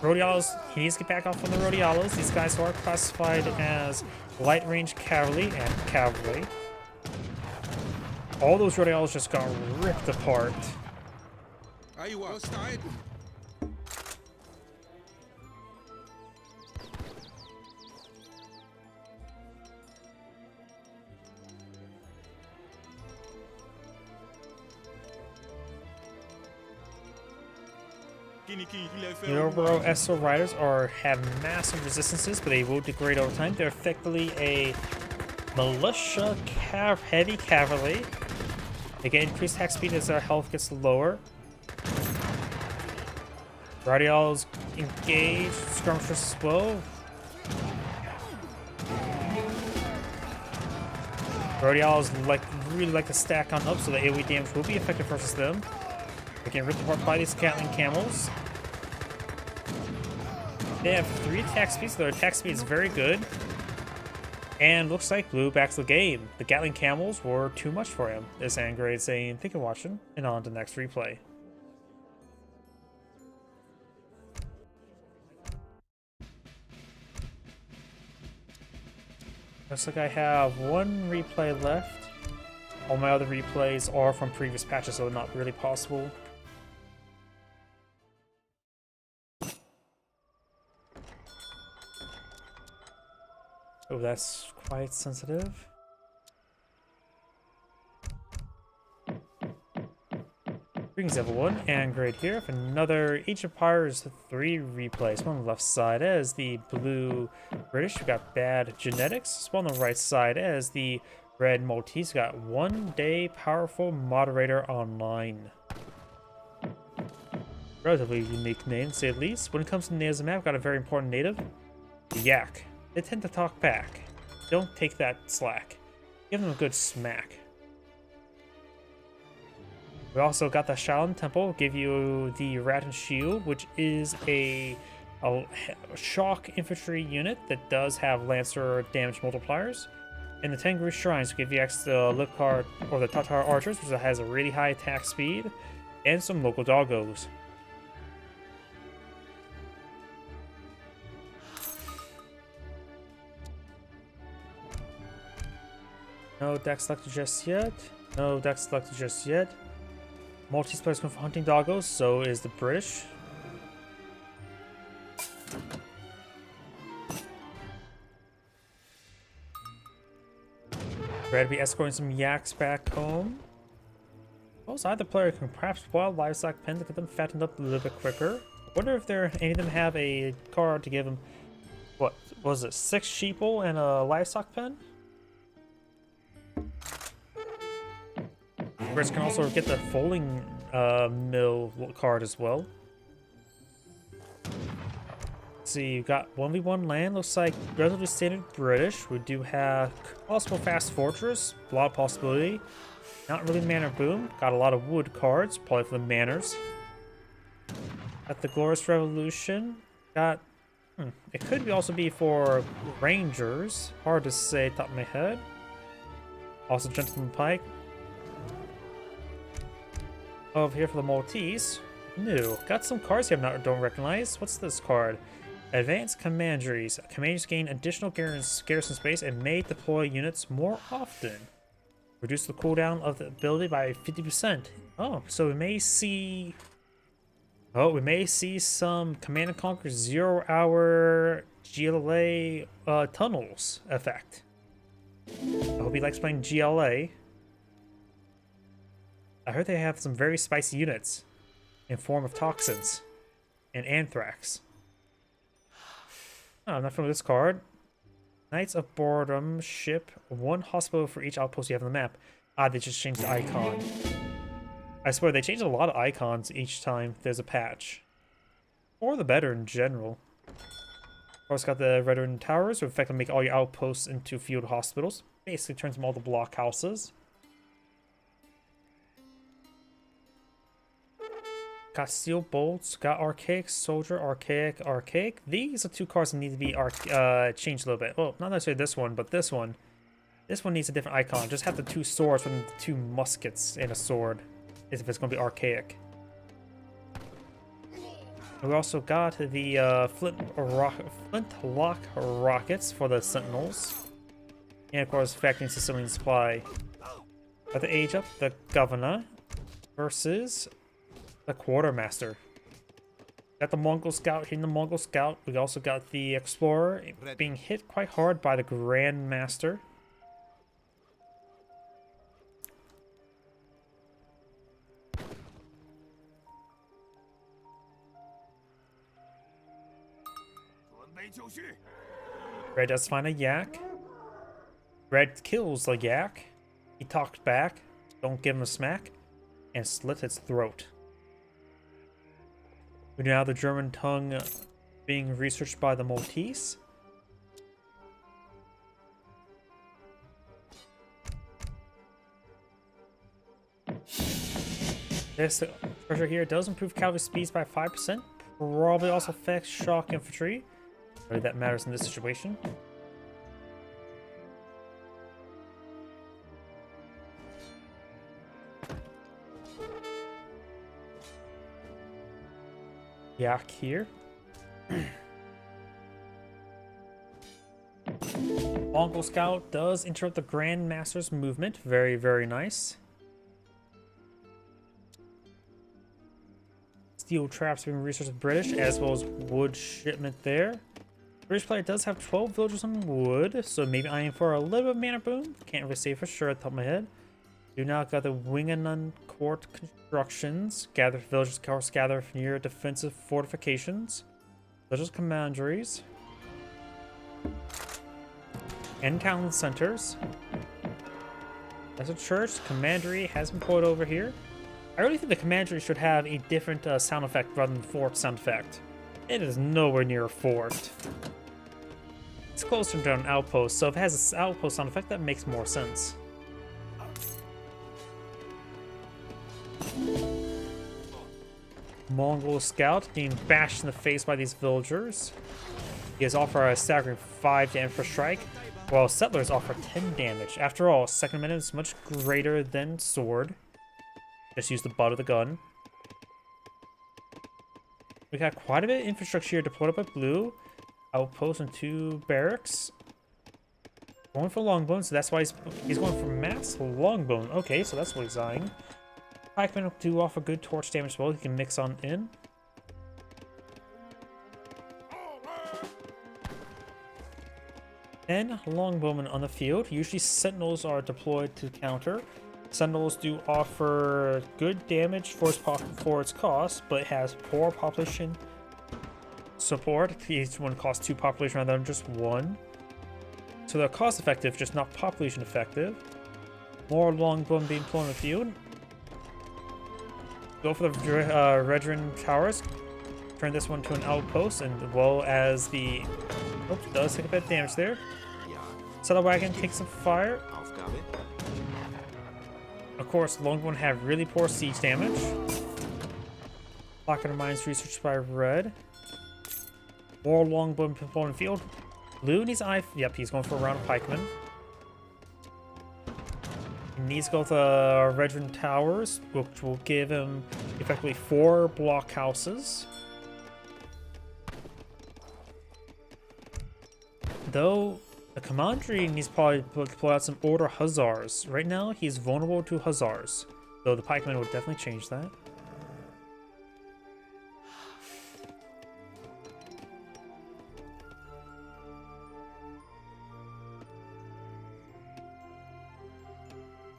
Rodialos. He needs to get back off on the Rodialos. These guys are classified as light range cavalry and cavalry. All those Rodialos just got ripped apart. Yorgro Esso Riders have massive resistances, but they will degrade over time. They're effectively a militia heavy cavalry. They get increased attack speed as their health gets lower. Radials engage, skirmishers as well. Radials like really like to stack on up so the AoE damage will be effective versus them. They get ripped apart by these Gatling camels. They have 3 attack speeds, so their attack speed is very good. And looks like Blue backs the game. The Gatling camels were too much for him. This Angrade saying, thank you for watching, and on to the next replay. Looks like I have 1 replay left. All my other replays are from previous patches, so not really possible. Oh, that's quite sensitive. Greetings everyone, Angrade here for another Age of Empires 3 replay. Spawn on the left side as the blue British, who got bad genetics. Spawn on the right side as the red Maltese, got 1 day powerful moderator online. Relatively unique name, to say the least. When it comes to natives of the map, got a very important native, the Yak. They tend to talk back. Don't take that slack. Give them a good smack. We also got the Shaolin Temple, give you the Rattan Shield, which is a shock infantry unit that does have Lancer damage multipliers. And the Tengri Shrines give you extra Lipkar or the Tatar Archers, which has a really high attack speed, and some local doggos. No deck selected just yet. No deck selected just yet. Maltese players going for hunting doggos, so is the British. Red will be escorting some yaks back home. Suppose either player can perhaps wild livestock pen to get them fattened up a little bit quicker. I wonder if any of them have a card to give them, what was it, 6 sheeple and a livestock pen? Brits can also get the foaling mill card as well. Let's see, you've got 1v1 land, looks like relatively standard British. We do have possible fast fortress, a lot of possibility. Not really manor boom, got a lot of wood cards, probably for the manors. Got the Glorious Revolution, got, it could also be for rangers, hard to say top of my head. Also Gentleman Pike. Over here for the Maltese. New. Got some cards here I don't recognize. What's this card? Advanced Commanderies. Commanders gain additional garrison space and may deploy units more often. Reduce the cooldown of the ability by 50%. Oh, so we may see... Oh, we may see some Command & Conquer 0-hour GLA tunnels effect. I hope he likes playing GLA. I heard they have some very spicy units in form of toxins and anthrax. Oh, I'm not familiar with this card. Knights of Boredom ship 1 hospital for each outpost you have on the map. Ah, they just changed the icon. I swear, they change a lot of icons each time there's a patch. Or the better in general. Of course, got the Veteran Towers, which effectively make all your outposts into field hospitals. Basically turns them all to blockhouses. Got Steel Bolts, got Archaic Soldier, Archaic. These are 2 cards that need to be changed a little bit. Well, not necessarily this one, but this one. This one needs a different icon. Just have the 2 swords from the 2 muskets and a sword, if it's going to be Archaic. We also got the Flintlock Rockets for the Sentinels. And of course, Factory Sicilian Supply. Got the Age Up, the Governor versus the Quartermaster. Got the Mongol Scout hitting the Mongol Scout. We also got the Explorer being hit quite hard by the Grandmaster. Red does find a yak. Red kills the yak. He talks back. Don't give him a smack. And slit its throat. We now have the German tongue being researched by the Maltese. This pressure here does improve cavalry speeds by 5%. Probably also affects shock infantry. Whether that matters in this situation. Yak here. Mongol Scout does interrupt the Grand Master's movement. Very, very nice. Steel traps being researched with British, as well as wood shipment there. British player does have 12 villagers on wood, so maybe eyeing for a little bit of mana boom. Can't really say for sure at the top of my head. Do now got the Winganon Court constructions. Gather villagers, course gather near defensive fortifications. Villagers commanderies. And town centers. That's a church. Commandery has been put over here. I really think the commandery should have a different sound effect rather than fort sound effect. It is nowhere near a fort. It's closer to an outpost, so if it has an outpost sound effect, that makes more sense. Mongol Scout being bashed in the face by these villagers. He has offered a staggering 5 damage per strike, while Settlers offer 10 damage. After all, second minute is much greater than sword. Just use the butt of the gun. We got quite a bit of infrastructure here deployed up at blue. Outposts and 2 barracks. Going for Longbone, so that's why he's going for mass Longbone. Okay, so that's what he's eyeing. Pikemen do offer good torch damage as well. He can mix on in. And Longbowmen on the field. Usually Sentinels are deployed to counter. Sentinels do offer good damage for its cost, but it has poor population support. Each one costs 2 population rather than just 1. So they're cost effective, just not population effective. More Longbowmen being deployed on the field. Go for the Redrin Towers. Turn this one to an outpost, and as well as the... Oops, does take a bit of damage there. Settle Wagon takes some fire. Of course, Longbone have really poor siege damage. Pocket of Mines researched by Red. More Longbone people in the field. Blue needs eye. Yep, he's going for a round of pikemen. He needs to go with the Redrin Towers, which will give him effectively 4 blockhouses. Though the commandery needs probably to pull out some Order Hussars. Right now, he's vulnerable to Hussars, though the pikemen would definitely change that.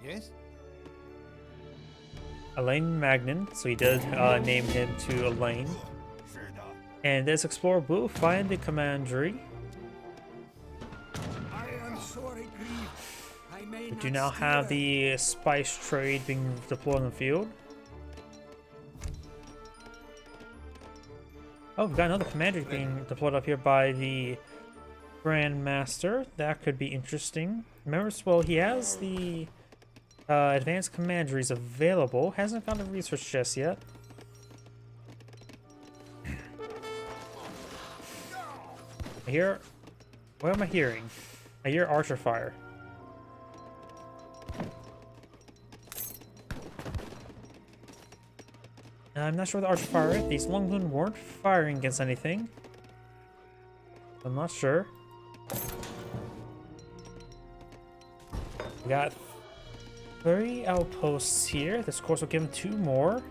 Yes? Elaine Magnan, so he did name him to Elaine. And this Explorer will find the commandery. We do now have the spice trade being deployed in the field. Oh, we've got another commandery being deployed up here by the Grand Master. That could be interesting. Remember, well, he has the advanced commanderies available. Hasn't got the research just yet. I hear... What am I hearing? I hear archer fire. I'm not sure the archer fire is. These Longbone weren't firing against anything. I'm not sure. We got 3 outposts here. This course will give him 2 more.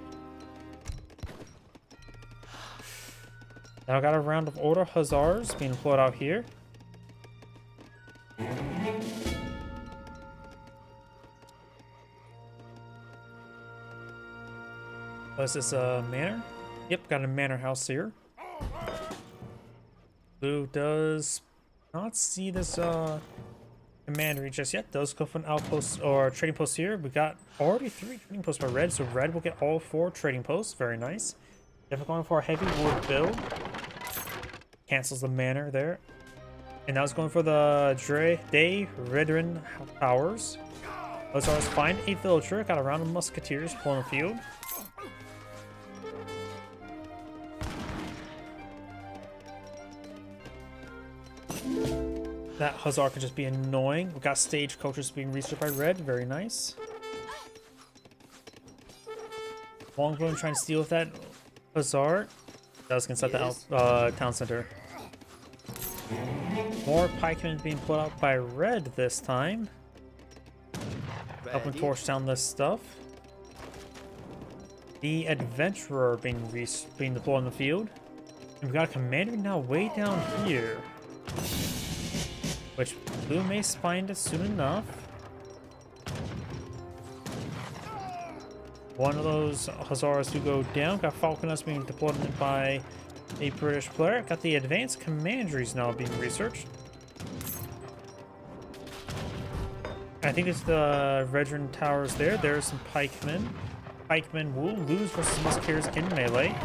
Now I got a round of Order Hussars being deployed out here. Was this a manor? Yep, got a manor house here. Blue does not see this commandery just yet. Does go for an outpost or trading post here. We got already 3 trading posts by Red, so Red will get all 4 trading posts. Very nice. Definitely going for a heavy wood build. Cancels the manor there. And now it's going for the Day Redrin Towers. Hussars find a villager. Got a round of musketeers pulling the field. That Hussar can just be annoying. We got stagecoaches being researched by red. Very nice. Longbow trying to steal with that Hussar. That was inside the town center. More pikemen being put out by red this time. Helping torch down this stuff. The adventurer being deployed in the field. And we got a commander now way down here. Which blue may find it soon enough. One of those Hussars to go down. Got Falconets being deployed by a British player. Got the advanced commanderies now being researched. I think it's the veteran towers there. There's some pikemen. Pikemen will lose versus musketeers in melee.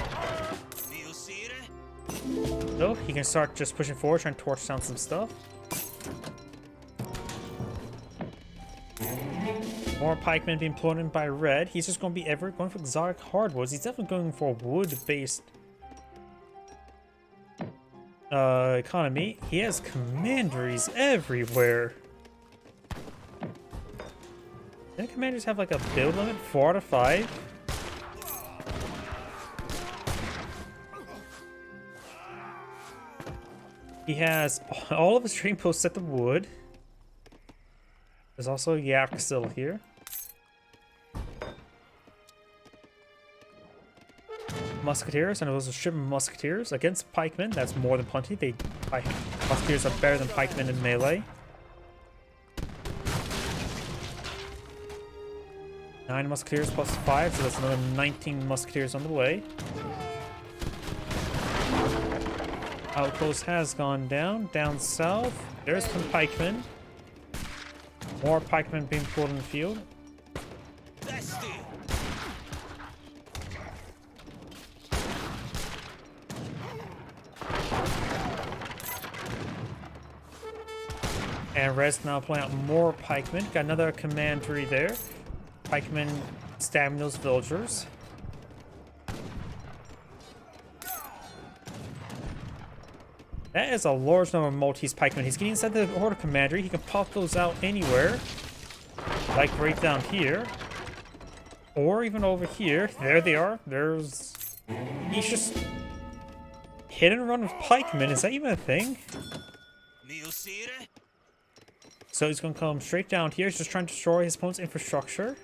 So he can start just pushing forward, trying to torch down some stuff. More pikemen being pulled in by red. He's just going to be going for exotic hardwoods. He's definitely going for wood-based economy. He has commanderies everywhere. Didn't commanders have like a build limit? 4 out of 5? He has all of his trading posts set to wood. There's also Yak still here. Musketeers, and those are shipment musketeers against pikemen. That's more than plenty. Musketeers are better than pikemen in melee. 9 musketeers plus 5, so that's another 19 musketeers on the way. Outpost has gone down. Down south, there's some pikemen. More pikemen being pulled in the field. And red's now pulling out more pikemen. Got another commandery there. Pikemen stabbing those villagers. That is a large number of Maltese pikemen. He's getting inside the Horde commandery. He can pop those out anywhere. Like right down here. Or even over here. There they are. He's just hit and run with pikemen. Is that even a thing? So he's going to come straight down here. He's just trying to destroy his opponent's infrastructure.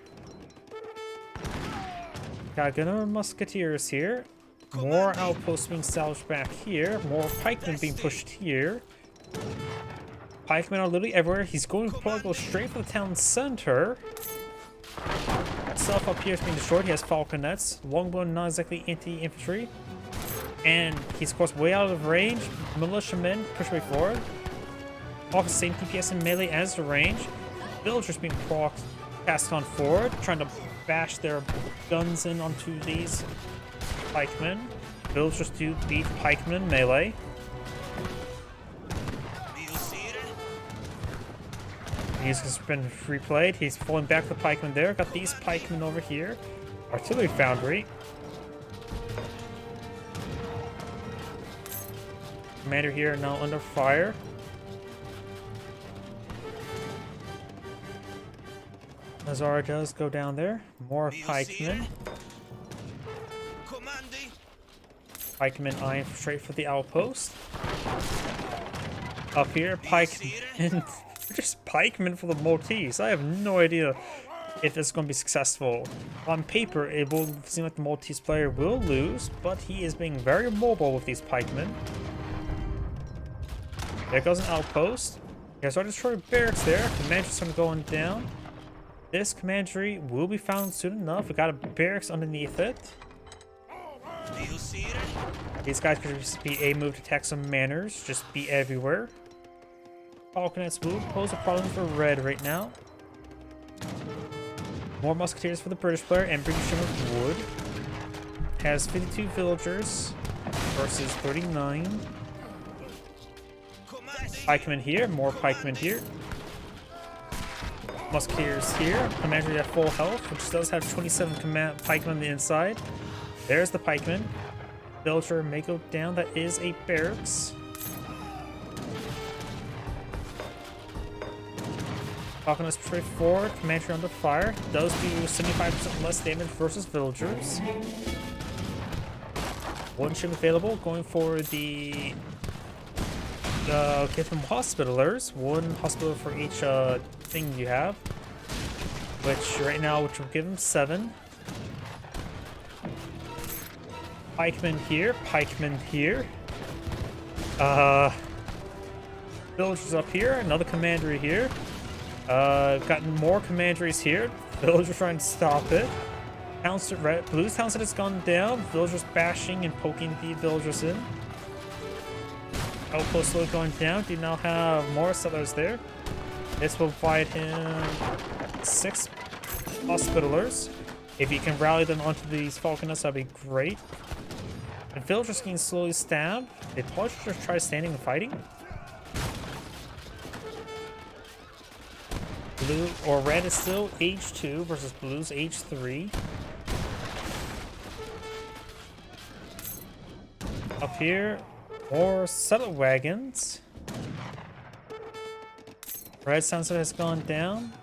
Got a good number of musketeers here. More outposts being salvaged back here. More pikemen being pushed here. Pikemen are literally everywhere. He's going to probably go straight for the town center. That stuff up here is being destroyed. He has falconets. Longbow not exactly anti-infantry. And he's of course way out of range. Militiamen push way forward. All the same DPS in melee as the range. Villagers being passed on forward, trying to bash their guns in onto these pikemen. Villagers do beat pikemen in melee. He's just been replayed. He's pulling back the pikemen there. Got these pikemen over here. Artillery foundry. Commander here now under fire. Azara does go down there. More pikemen. Pikemen eyeing straight for the outpost. Up here, pikemen. Just pikemen for the Maltese. I have no idea if this is going to be successful. On paper, it will seem like the Maltese player will lose, but he is being very mobile with these pikemen. There goes an outpost. There's our destroyed barracks there. Commander's going to go on down. This commandery will be found soon enough. We got a barracks underneath it. These guys could just be a move to attack some manners. Just be everywhere. Falconets will pose a problem for red right now. More musketeers for the British player and British with wood. Has 52 villagers versus 39. Pikemen here, more pikemen here. Musketeers here. Commander at full health, which does have 27 pikemen on the inside. There's the pikeman. Villager may go down. That is a barracks. Falcon is straightforward. Commander under fire. Does do 75% less damage versus villagers. One ship available. Going for the get some hospitalers. One hospitaler for each thing you have. Which right now, which will give him 7. Pikemen here. Pikemen here. Villagers up here. Another commandery here. Gotten more commanderies here. Villagers trying to stop it. Blue's Townsend has gone down. Villagers bashing and poking the villagers in. Outpost slowly going down. Do now have more settlers there. This will provide him 6 hospitalers. If you can rally them onto these falconets, that'd be great. The villagers getting slowly stabbed. They probably should just try standing and fighting. Blue or red is still age 2 versus blue's age 3. Up here, more settle wagons. Red sunset has gone down.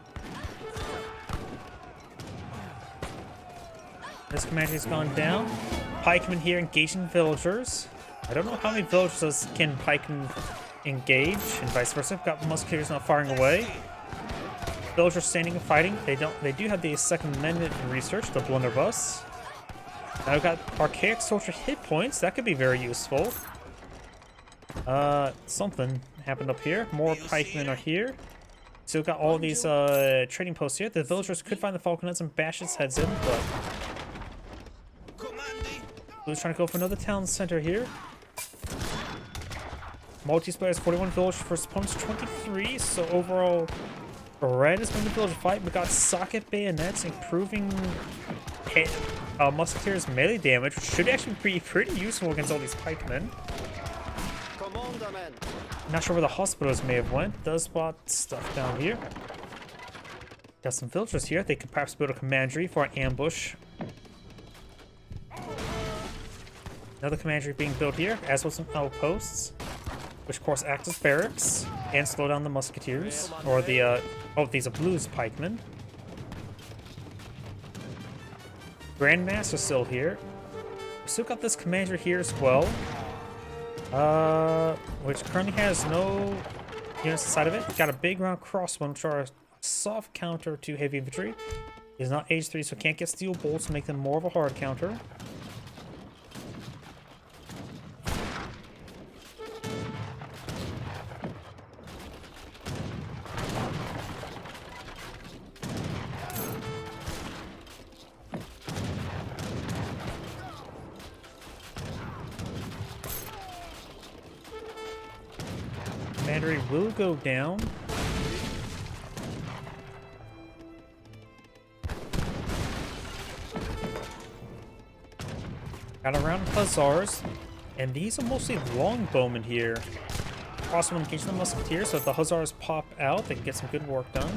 This commander has gone down. Pikemen here engaging villagers. I don't know how many villagers can pikemen engage, and vice versa. Got musketeers not firing away. Villagers standing and fighting. They do have the Second Amendment in research, the blunderbuss. Now we've got archaic soldier hit points. That could be very useful. Something happened up here. More pikemen are here. So we've got all these trading posts here. The villagers could find the falconets and bash its heads in, but Blue's trying to go for another town center here. Maltese players 41 villagers versus opponents 23. So overall, red is winning the villager fight. We got socket bayonets improving musketeers melee damage, which should actually be pretty useful against all these pikemen. Not sure where the hospitals may have went. Does spot stuff down here. Got some villagers here. They could perhaps build a commandery for an ambush. Another commandery being built here, as well as some outposts, which of course act as barracks and slow down the musketeers, or the these are blues pikemen. Grandmaster still here. We still got this commander here as well, which currently has no units inside of it. Got a big round crossbow, which are a soft counter to heavy infantry. He's not age 3, so can't get steel bolts to make them more of a hard counter. Commandery will go down. Got around hussars, and these are mostly longbowmen here. Crossbow engage the musketeers, so if the hussars pop out, they can get some good work done.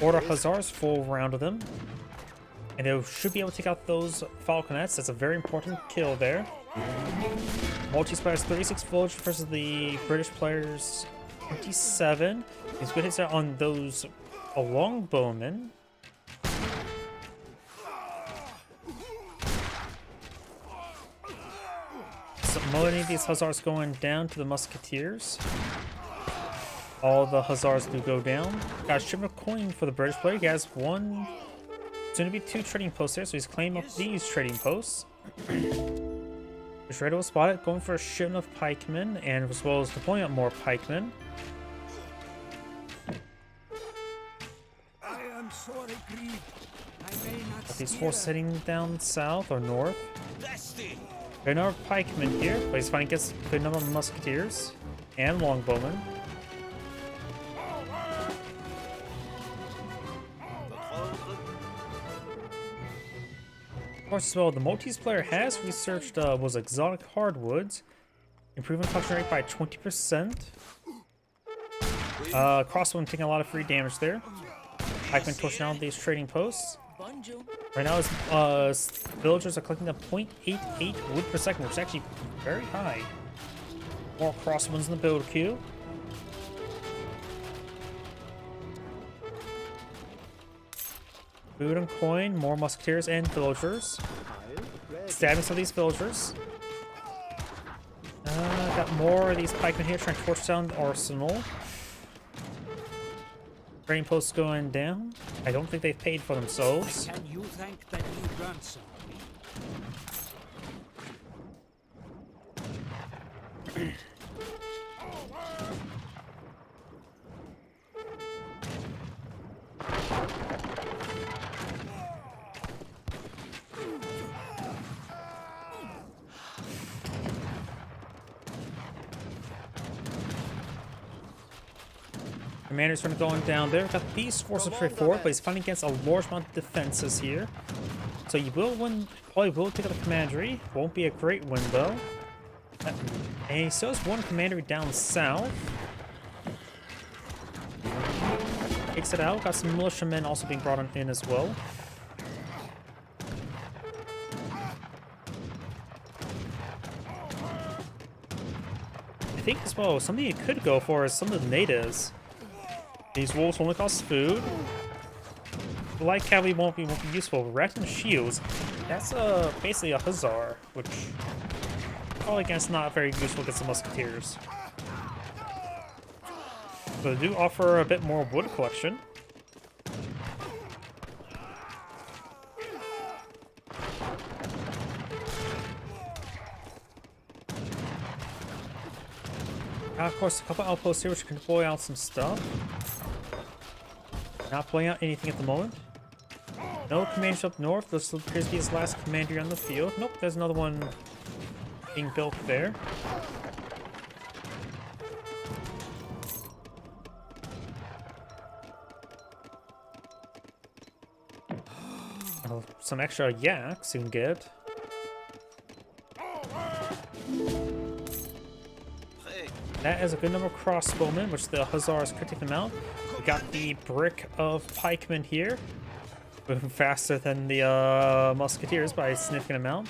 Order hussars, full round of them, and they should be able to take out those falconets. That's a very important kill there. Maltese players 36 village versus the British players 27. These good hits are on those longbowmen. So many of these hussars going down to the musketeers. All the hussars do go down. Got a ship of coin for the British player. He has one, soon to be 2 trading posts there, so he's claiming up these trading posts. Shredder will spot it, going for a shipment of pikemen, and as well as deploying up more pikemen. I am sorry, Grieve. I may not These steer. forces heading down south or north. There are no pikemen here, but he's finding gets a good number of musketeers and longbowmen. Of course, as well, the Maltese player has researched was exotic hardwoods, improving collection rate by 20%. Crossbow taking a lot of free damage there. Pikemen pushing out these trading posts. Right now, villagers are collecting a 0.88 wood per second, which is actually very high. More crossbows in the build queue. Food and coin, more musketeers and villagers. Stabbing some of these villagers. Got more of these pikemen here trying to torch down the arsenal. Trading posts going down. I don't think they've paid for themselves. Can you thank that you ransom me? Commander's trying to going down there. Got these forces trade forward, but he's fighting against a large amount of defenses here. So you will win, probably will take out the commandery. Won't be a great win though. And he still has one commandery down south. Takes it out. Got some militiamen also being brought in as well. I think as well, something you could go for is some of the natives. These wolves only cost food. Light cavalry won't be useful. Rat and shields. That's basically a hussar, which probably against not very useful against the musketeers. So they do offer a bit more wood collection. Of course, a couple outposts here which can deploy out some stuff. Not pulling out anything at the moment. No commanders up north. This appears to be his last commander on the field. Nope, there's another one being built there. Oh, some extra yaks you can get. That is a good number of crossbowmen, which the hussars could take them out. We got the brick of pikemen here, moving faster than the musketeers by a significant amount.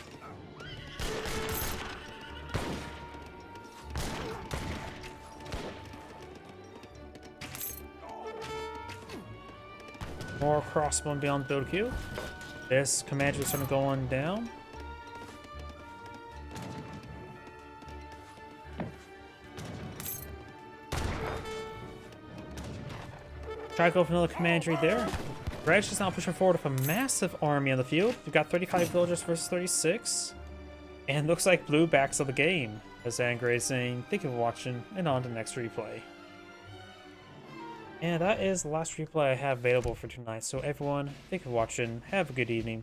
More crossbowmen beyond build queue. This commander is going to go on down. Try to go for another commandery there. Reg is now pushing forward with a massive army on the field. We've got 35 villagers versus 36. And looks like blue backs of the game. As Angray is saying, thank you for watching, and on to the next replay. And that is the last replay I have available for tonight. So everyone, thank you for watching, have a good evening.